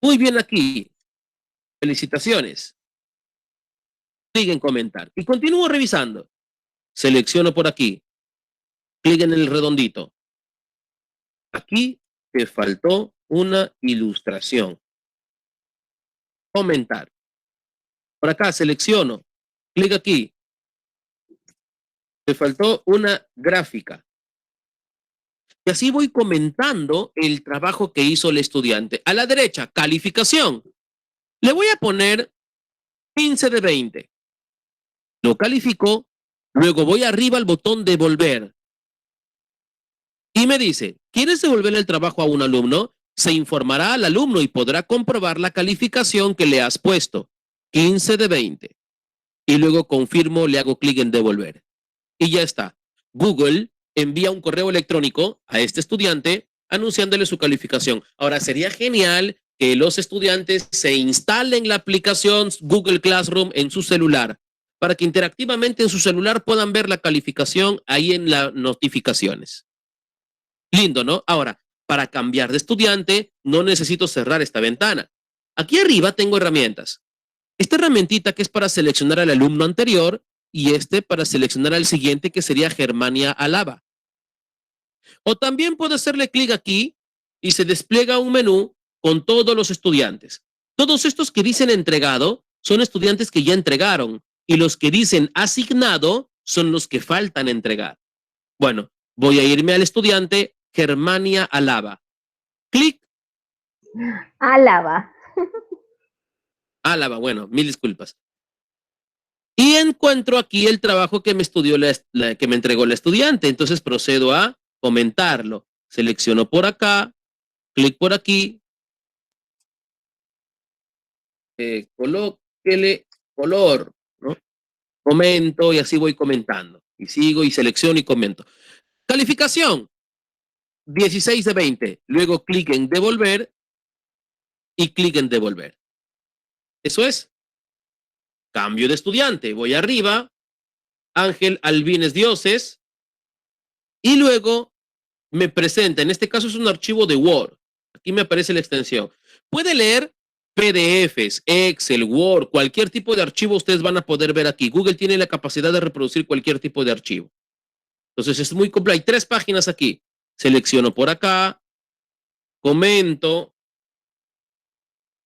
Muy bien aquí. Felicitaciones. Clic en comentar y continúo revisando. Selecciono por aquí. Clic en el redondito. Aquí te faltó una ilustración. Comentar. Por acá selecciono. Clic aquí. Te faltó una gráfica. Y así voy comentando el trabajo que hizo el estudiante. A la derecha, calificación. Le voy a poner 15 de 20. Lo califico. Luego voy arriba al botón devolver. Y me dice, ¿quieres devolver el trabajo a un alumno? Se informará al alumno y podrá comprobar la calificación que le has puesto. 15 de 20. Y luego confirmo, le hago clic en devolver. Y ya está. Google envía un correo electrónico a este estudiante anunciándole su calificación. Ahora, sería genial que los estudiantes se instalen la aplicación Google Classroom en su celular para que interactivamente en su celular puedan ver la calificación ahí en las notificaciones. Lindo, ¿no? Ahora, para cambiar de estudiante, no necesito cerrar esta ventana. Aquí arriba tengo herramientas. Esta herramientita que es para seleccionar al alumno anterior y para seleccionar al siguiente, que sería Germania Alaba. O también puedo hacerle clic aquí y se despliega un menú con todos los estudiantes. Todos estos que dicen entregado son estudiantes que ya entregaron y los que dicen asignado son los que faltan entregar. Bueno, voy a irme al estudiante Germania Alaba. Clic. Alaba. Alaba, bueno, mil disculpas. Y encuentro aquí el trabajo que me que me entregó la estudiante. Entonces procedo a comentarlo. Selecciono por acá, clic por aquí. Colóquele color, ¿no? Comento y así voy comentando. Y sigo y selecciono y comento. Calificación. 16 de 20. Luego clic en devolver y clic en devolver. Eso es. Cambio de estudiante. Voy arriba. Ángel Albines Dioses. Y luego me presenta. En este caso es un archivo de Word. Aquí me aparece la extensión. Puede leer PDFs, Excel, Word, cualquier tipo de archivo ustedes van a poder ver aquí. Google tiene la capacidad de reproducir cualquier tipo de archivo. Entonces es muy complejo. Hay 3 páginas aquí. Selecciono por acá, comento,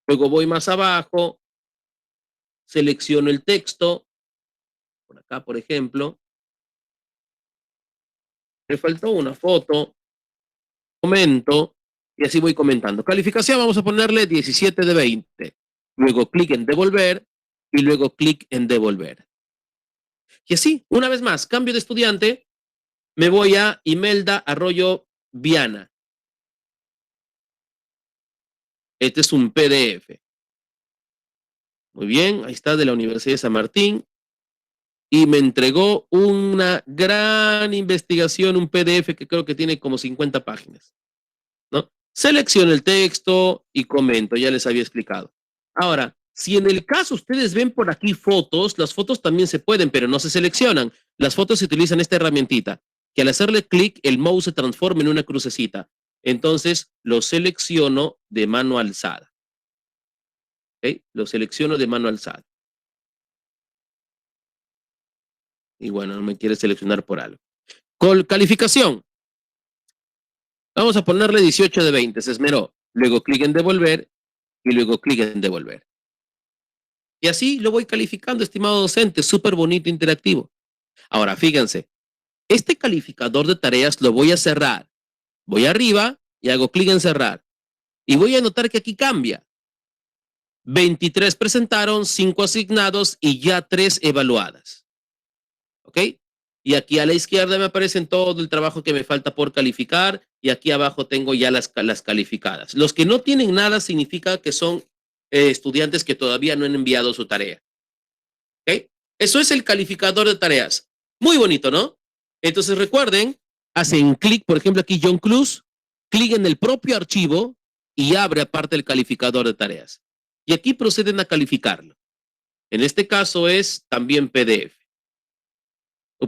luego voy más abajo, selecciono el texto, por acá, por ejemplo. Me faltó una foto, comento, y así voy comentando. Calificación, vamos a ponerle 17 de 20. Luego clic en devolver, y luego clic en devolver. Y así, una vez más, cambio de estudiante, me voy a Imelda Arroyo Viana. Este es un PDF. Muy bien, ahí está, de la Universidad de San Martín. Y me entregó una gran investigación, un PDF que creo que tiene como 50 páginas, ¿no? Selecciono el texto y comento, ya les había explicado. Ahora, si en el caso ustedes ven por aquí fotos, las fotos también se pueden, pero no se seleccionan. Las fotos se utilizan esta herramientita, que al hacerle clic, el mouse se transforma en una crucecita. Entonces, lo selecciono de mano alzada. ¿Okay? Lo selecciono de mano alzada. Y bueno, no me quiere seleccionar por algo. Calificación. Vamos a ponerle 18 de 20, se esmeró. Luego clic en devolver y luego clic en devolver. Y así lo voy calificando, estimado docente, súper bonito, interactivo. Ahora, fíjense, este calificador de tareas lo voy a cerrar. Voy arriba y hago clic en cerrar. Y voy a notar que aquí cambia. 23 presentaron, 5 asignados y ya 3 evaluadas. ¿Ok? Y aquí a la izquierda me aparecen todo el trabajo que me falta por calificar y aquí abajo tengo ya las calificadas. Los que no tienen nada significa que son estudiantes que todavía no han enviado su tarea. ¿Ok? Eso es el calificador de tareas. Muy bonito, ¿no? Entonces recuerden, hacen clic, por ejemplo aquí John Cruz, clic en el propio archivo y abre aparte el calificador de tareas. Y aquí proceden a calificarlo. En este caso es también PDF.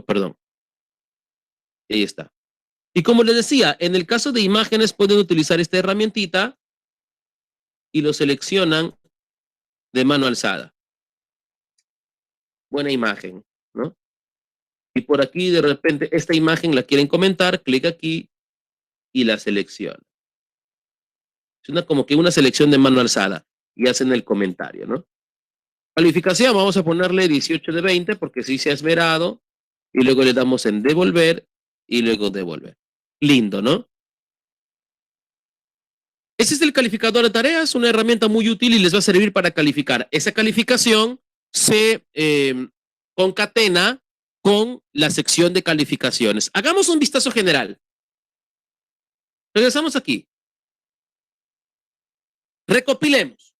Perdón. Ahí está. Y como les decía, en el caso de imágenes pueden utilizar esta herramientita y lo seleccionan de mano alzada. Buena imagen, ¿no? Y por aquí de repente esta imagen la quieren comentar, clic aquí y la seleccionan. Es como que una selección de mano alzada y hacen el comentario, ¿no? Calificación, vamos a ponerle 18 de 20 porque sí se ha esmerado y luego le damos en devolver y luego devolver. Lindo, ¿no? Ese es el calificador de tareas, una herramienta muy útil y les va a servir para calificar. Esa calificación se concatena con la sección de calificaciones. Hagamos un vistazo general. Regresamos aquí. Recopilemos.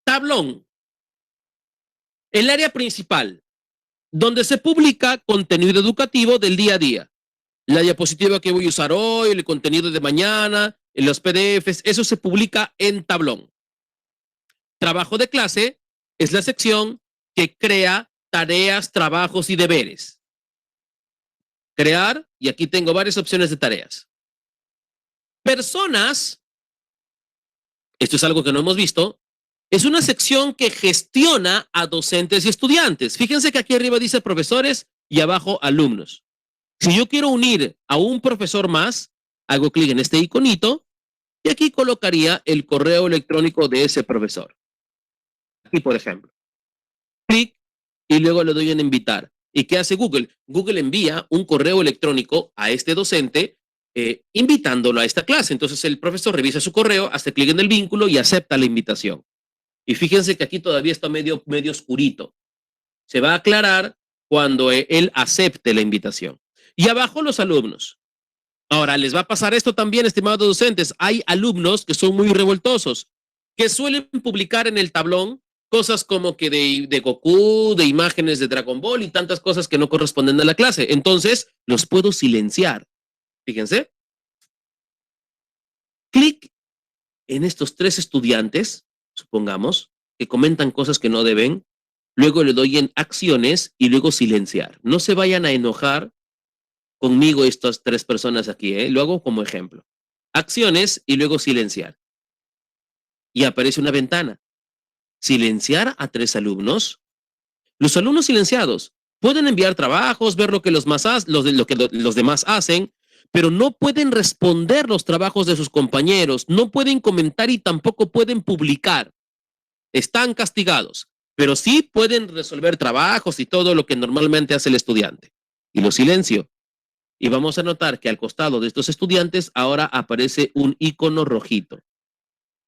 Tablón. El área principal, donde se publica contenido educativo del día a día. La diapositiva que voy a usar hoy, el contenido de mañana, en los PDFs, eso se publica en tablón. Trabajo de clase es la sección que crea tareas, trabajos y deberes. Crear, y aquí tengo varias opciones de tareas. Personas, esto es algo que no hemos visto, es una sección que gestiona a docentes y estudiantes. Fíjense que aquí arriba dice profesores y abajo alumnos. Si yo quiero unir a un profesor más, hago clic en este iconito y aquí colocaría el correo electrónico de ese profesor. Aquí, por ejemplo. Clic y luego le doy en invitar. ¿Y qué hace Google? Google envía un correo electrónico a este docente invitándolo a esta clase. Entonces el profesor revisa su correo, hace clic en el vínculo y acepta la invitación. Y fíjense que aquí todavía está medio oscurito. Se va a aclarar cuando él acepte la invitación. Y abajo los alumnos. Ahora, les va a pasar esto también, estimados docentes. Hay alumnos que son muy revoltosos, que suelen publicar en el tablón cosas como que de Goku, de imágenes de Dragon Ball y tantas cosas que no corresponden a la clase. Entonces, los puedo silenciar. Fíjense. Clic en estos 3 estudiantes, supongamos, que comentan cosas que no deben. Luego le doy en acciones y luego silenciar. No se vayan a enojar conmigo estas 3 personas aquí, ¿eh? Lo hago como ejemplo. acciones y luego silenciar. Y aparece una ventana. Silenciar a 3 alumnos. Los alumnos silenciados pueden enviar trabajos, ver lo que los demás hacen, pero no pueden responder los trabajos de sus compañeros, no pueden comentar y tampoco pueden publicar. Están castigados, pero sí pueden resolver trabajos y todo lo que normalmente hace el estudiante. Y lo silencio. Y vamos a notar que al costado de estos estudiantes ahora aparece un icono rojito.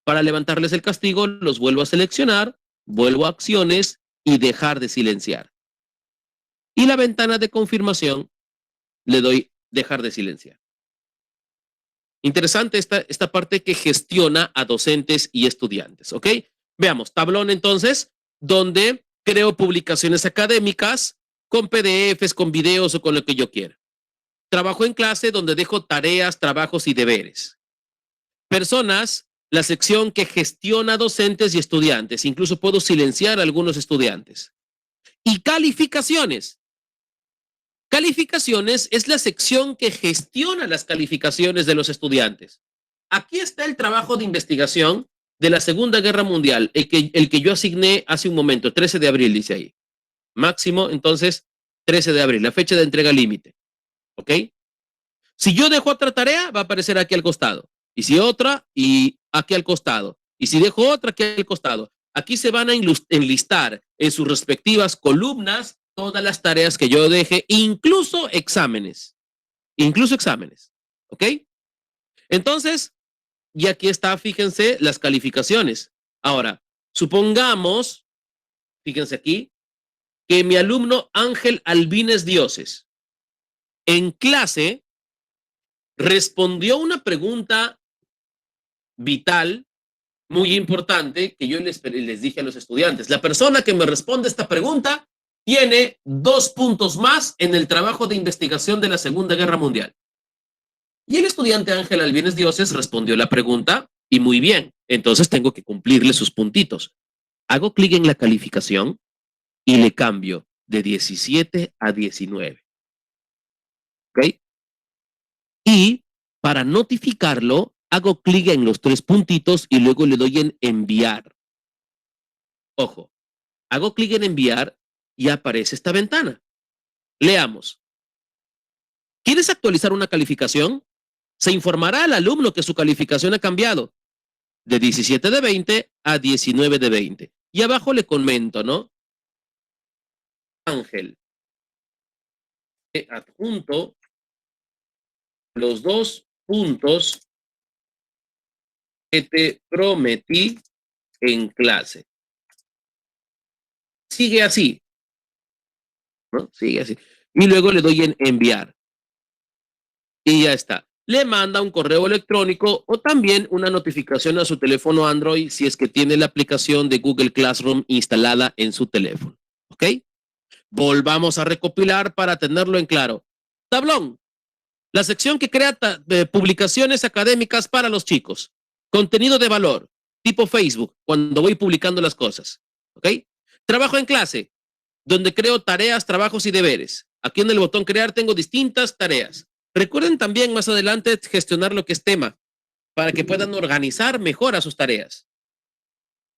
Para levantarles el castigo, los vuelvo a seleccionar, vuelvo a acciones y dejar de silenciar. Y la ventana de confirmación le doy dejar de silenciar. Interesante esta parte que gestiona a docentes y estudiantes, ¿ok? Veamos, tablón entonces, donde creo publicaciones académicas con PDFs, con videos o con lo que yo quiera. Trabajo en clase donde dejo tareas, trabajos y deberes. Personas, la sección que gestiona docentes y estudiantes. Incluso puedo silenciar a algunos estudiantes. Y calificaciones. Calificaciones es la sección que gestiona las calificaciones de los estudiantes. Aquí está el trabajo de investigación de la Segunda Guerra Mundial, el que yo asigné hace un momento, 13 de abril, dice ahí. Máximo, entonces, 13 de abril, la fecha de entrega límite. ¿Ok? Si yo dejo otra tarea, va a aparecer aquí al costado. Y si otra, y aquí al costado. Y si dejo otra, aquí al costado. Aquí se van a enlistar en sus respectivas columnas todas las tareas que yo deje, incluso exámenes. Incluso exámenes. ¿Ok? Entonces, y aquí está, fíjense, las calificaciones. Ahora, supongamos, fíjense aquí, que mi alumno Ángel Albines Dioses en clase respondió una pregunta vital, muy importante, que yo les dije a los estudiantes. La persona que me responde esta pregunta tiene 2 puntos más en el trabajo de investigación de la Segunda Guerra Mundial. Y el estudiante Ángel Albines Dioses respondió la pregunta y muy bien. Entonces tengo que cumplirle sus puntitos. Hago clic en la calificación y le cambio de 17 a 19. ¿Ok? Y para notificarlo, hago clic en los 3 puntitos y luego le doy en enviar. Ojo, hago clic en enviar y aparece esta ventana. Leamos. ¿Quieres actualizar una calificación? Se informará al alumno que su calificación ha cambiado de 17 de 20 a 19 de 20. Y abajo le comento, ¿no? Ángel, adjunto los 2 puntos que te prometí en clase. Sigue así, ¿no? Sigue así. Y luego le doy en enviar. Y ya está. Le manda un correo electrónico o también una notificación a su teléfono Android si es que tiene la aplicación de Google Classroom instalada en su teléfono. ¿Ok? Volvamos a recopilar para tenerlo en claro. Tablón. La sección que crea publicaciones académicas para los chicos. Contenido de valor, tipo Facebook, cuando voy publicando las cosas. ¿Ok? Trabajo en clase, donde creo tareas, trabajos y deberes. Aquí en el botón crear tengo distintas tareas. Recuerden también más adelante gestionar lo que es tema, para que puedan organizar mejor a sus tareas.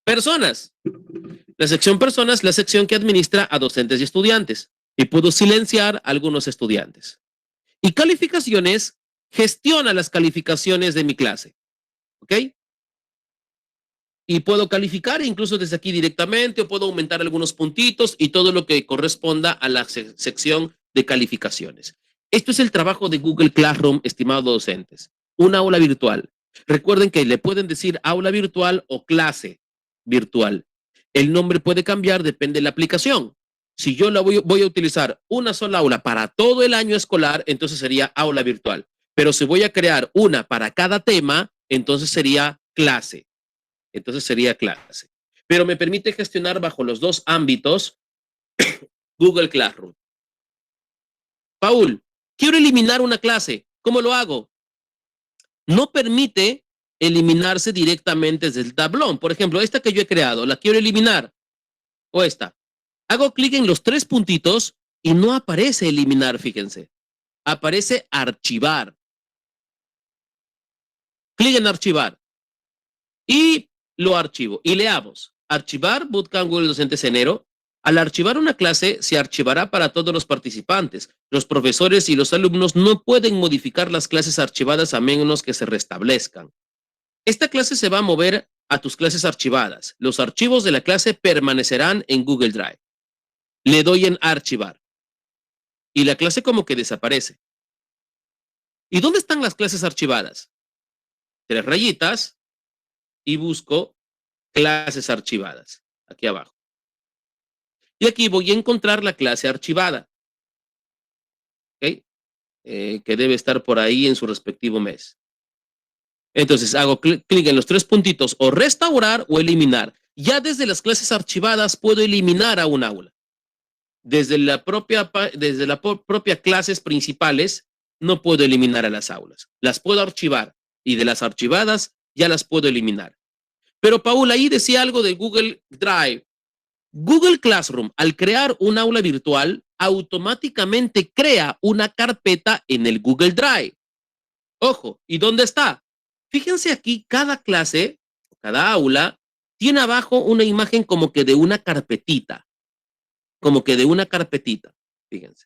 Personas. La sección personas, la sección que administra a docentes y estudiantes. Y puedo silenciar a algunos estudiantes. Y calificaciones, gestiona las calificaciones de mi clase. ¿Ok? Y puedo calificar incluso desde aquí directamente o puedo aumentar algunos puntitos y todo lo que corresponda a la sección de calificaciones. Esto es el trabajo de Google Classroom, estimados docentes. Una aula virtual. Recuerden que le pueden decir aula virtual o clase virtual. El nombre puede cambiar, depende de la aplicación. Si yo la voy a utilizar una sola aula para todo el año escolar, entonces sería aula virtual. Pero si voy a crear una para cada tema, entonces sería clase. Entonces sería clase. Pero me permite gestionar bajo los 2 ámbitos Google Classroom. Paul, quiero eliminar una clase. ¿Cómo lo hago? No permite eliminarse directamente desde el tablón. Por ejemplo, esta que yo he creado, la quiero eliminar. O esta. Hago clic en los 3 puntitos y no aparece eliminar, fíjense. Aparece archivar. clic en archivar y lo archivo. Y leamos. Archivar Bootcamp Google Docentes enero. Al archivar una clase, se archivará para todos los participantes. Los profesores y los alumnos no pueden modificar las clases archivadas a menos que se restablezcan. Esta clase se va a mover a tus clases archivadas. Los archivos de la clase permanecerán en Google Drive. Le doy en archivar. Y la clase como que desaparece. ¿Y dónde están las clases archivadas? 3 rayitas y busco clases archivadas. Aquí abajo. Y aquí voy a encontrar la clase archivada. ¿Ok? Que debe estar por ahí en su respectivo mes. Entonces hago clic en los 3 puntitos o restaurar o eliminar. Ya desde las clases archivadas puedo eliminar a un aula. Desde la propia clases principales no puedo eliminar a las aulas. Las puedo archivar y de las archivadas ya las puedo eliminar. Pero Paul ahí decía algo de Google Drive. Google Classroom, al crear un aula virtual, automáticamente crea una carpeta en el Google Drive. Ojo, ¿y dónde está? Fíjense aquí, cada clase, cada aula, tiene abajo una imagen como que de una carpetita. Como que de una carpetita, fíjense.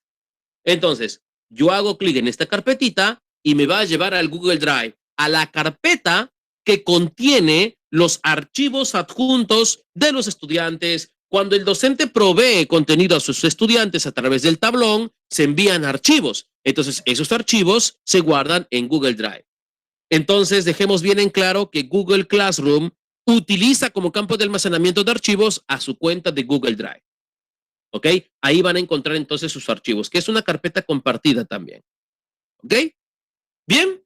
Entonces, yo hago clic en esta carpetita y me va a llevar al Google Drive, a la carpeta que contiene los archivos adjuntos de los estudiantes. Cuando el docente provee contenido a sus estudiantes a través del tablón, se envían archivos. Entonces, esos archivos se guardan en Google Drive. Entonces, dejemos bien en claro que Google Classroom utiliza como campo de almacenamiento de archivos a su cuenta de Google Drive. ¿Ok? Ahí van a encontrar entonces sus archivos, que es una carpeta compartida también. ¿Ok? Bien.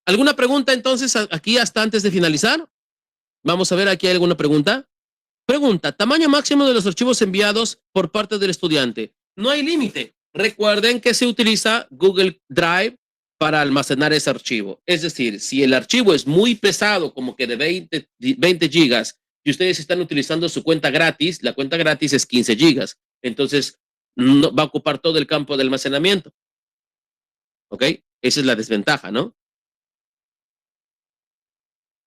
¿Alguna pregunta entonces aquí hasta antes de finalizar? Vamos a ver, aquí hay alguna pregunta. Pregunta, tamaño máximo de los archivos enviados por parte del estudiante. No hay límite. Recuerden que se utiliza Google Drive para almacenar ese archivo. Es decir, si el archivo es muy pesado, como que de 20 gigas, y ustedes están utilizando su cuenta gratis, la cuenta gratis es 15 gigas. Entonces, no, va a ocupar todo el campo de almacenamiento. ¿Ok? Esa es la desventaja, ¿no?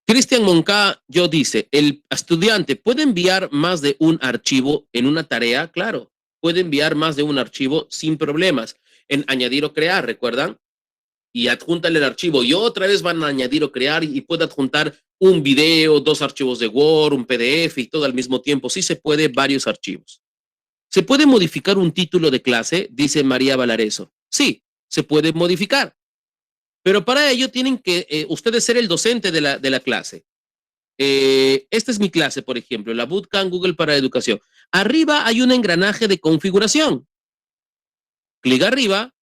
Cristian Moncá yo dice, ¿el estudiante puede enviar más de un archivo en una tarea? Claro, puede enviar más de un archivo sin problemas. En añadir o crear, ¿recuerdan? Y adjúntale el archivo y otra vez van a añadir o crear y puede adjuntar un video, 2 archivos de Word, un PDF y todo al mismo tiempo. Sí se puede, varios archivos. ¿Se puede modificar un título de clase? Dice María Valareso. Sí, se puede modificar. Pero para ello tienen que ustedes ser el docente de la clase. Esta es mi clase, por ejemplo, la Bootcamp Google para Educación. Arriba hay un engranaje de configuración. Clic arriba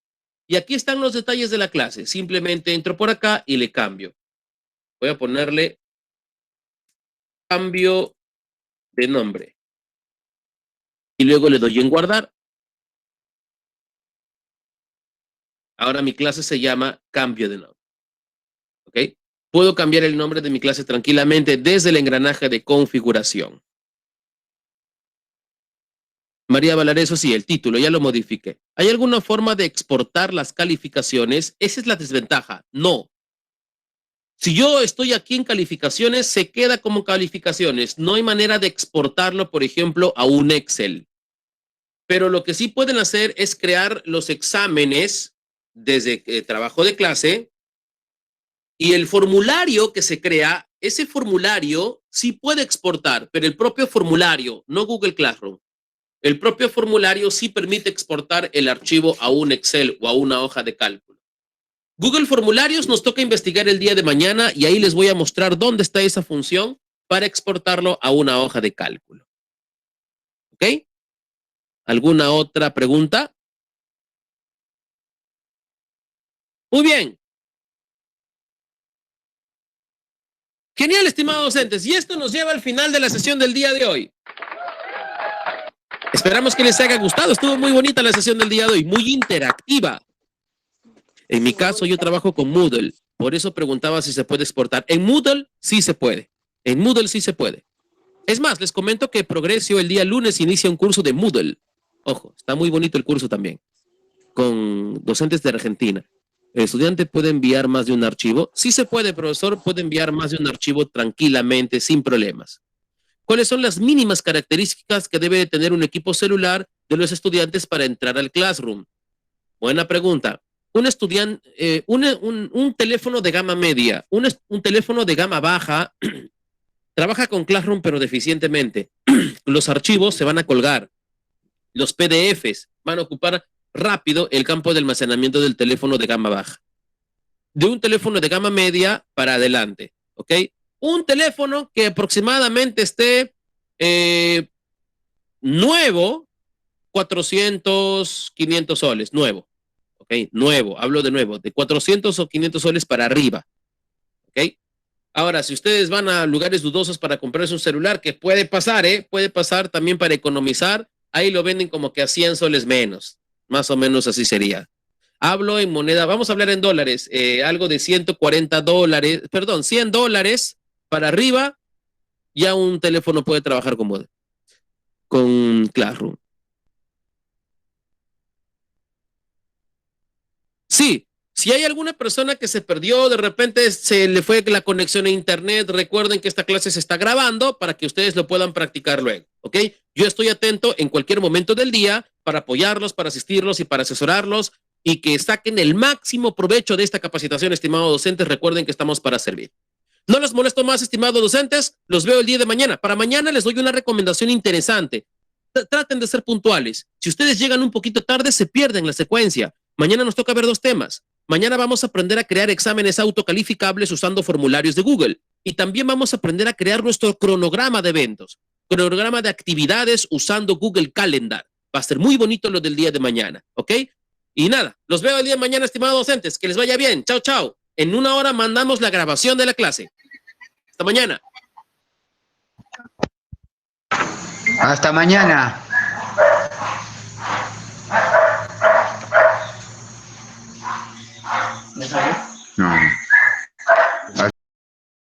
y aquí están los detalles de la clase. Simplemente entro por acá y le cambio. Voy a ponerle cambio de nombre. Y luego le doy en guardar. Ahora mi clase se llama cambio de nombre. ¿Ok? Puedo cambiar el nombre de mi clase tranquilamente desde el engranaje de configuración. María Valareso, sí, el título, ya lo modifiqué. ¿Hay alguna forma de exportar las calificaciones? Esa es la desventaja. No. Si yo estoy aquí en calificaciones, se queda como calificaciones. No hay manera de exportarlo, por ejemplo, a un Excel. Pero lo que sí pueden hacer es crear los exámenes desde trabajo de clase y el formulario que se crea, ese formulario sí puede exportar, pero el propio formulario, no Google Classroom. El propio formulario sí permite exportar el archivo a un Excel o a una hoja de cálculo. Google Formularios nos toca investigar el día de mañana y ahí les voy a mostrar dónde está esa función para exportarlo a una hoja de cálculo. ¿Ok? ¿Alguna otra pregunta? Muy bien. Genial, estimados docentes. Y esto nos lleva al final de la sesión del día de hoy. Esperamos que les haya gustado. Estuvo muy bonita la sesión del día de hoy, muy interactiva. En mi caso, yo trabajo con Moodle. Por eso preguntaba si se puede exportar. En Moodle sí se puede. En Moodle sí se puede. Es más, les comento que Progresio el día lunes inicia un curso de Moodle. Ojo, está muy bonito el curso también. Con docentes de Argentina. ¿El estudiante puede enviar más de un archivo? Sí se puede, profesor, puede enviar más de un archivo tranquilamente, sin problemas. ¿Cuáles son las mínimas características que debe tener un equipo celular de los estudiantes para entrar al Classroom? Buena pregunta. Un estudiante, un teléfono de gama media, un teléfono de gama baja, trabaja con Classroom pero deficientemente. Los archivos se van a colgar. Los PDFs van a ocupar rápido el campo de almacenamiento del teléfono de gama baja. De un teléfono de gama media para adelante, ¿ok? Un teléfono que aproximadamente esté nuevo, 400, 500 soles, nuevo, ¿ok? Nuevo, hablo de nuevo, de 400 o 500 soles para arriba, ¿ok? Ahora, si ustedes van a lugares dudosos para comprarse un celular, que puede pasar, puede pasar también para economizar, ahí lo venden como que a 100 soles menos, más o menos así sería. Hablo en moneda, vamos a hablar en dólares, algo de 140 dólares, perdón, 100 dólares para arriba, ya un teléfono puede trabajar con Classroom. Sí, si hay alguna persona que se perdió, de repente se le fue la conexión a internet, recuerden que esta clase se está grabando para que ustedes lo puedan practicar luego, ¿ok? Yo estoy atento en cualquier momento del día para apoyarlos, para asistirlos y para asesorarlos y que saquen el máximo provecho de esta capacitación, estimados docentes. Recuerden que estamos para servir. No los molesto más, estimados docentes, los veo el día de mañana. Para mañana les doy una recomendación interesante. Traten de ser puntuales. Si ustedes llegan un poquito tarde, se pierden la secuencia. Mañana nos toca ver dos temas. Mañana vamos a aprender a crear exámenes autocalificables usando formularios de Google. Y también vamos a aprender a crear nuestro cronograma de eventos, cronograma de actividades usando Google Calendar. Va a ser muy bonito lo del día de mañana, ¿ok? Y nada, los veo el día de mañana, estimados docentes. Que les vaya bien. Chao, chao. En una hora mandamos la grabación de la clase. Hasta mañana. Hasta mañana.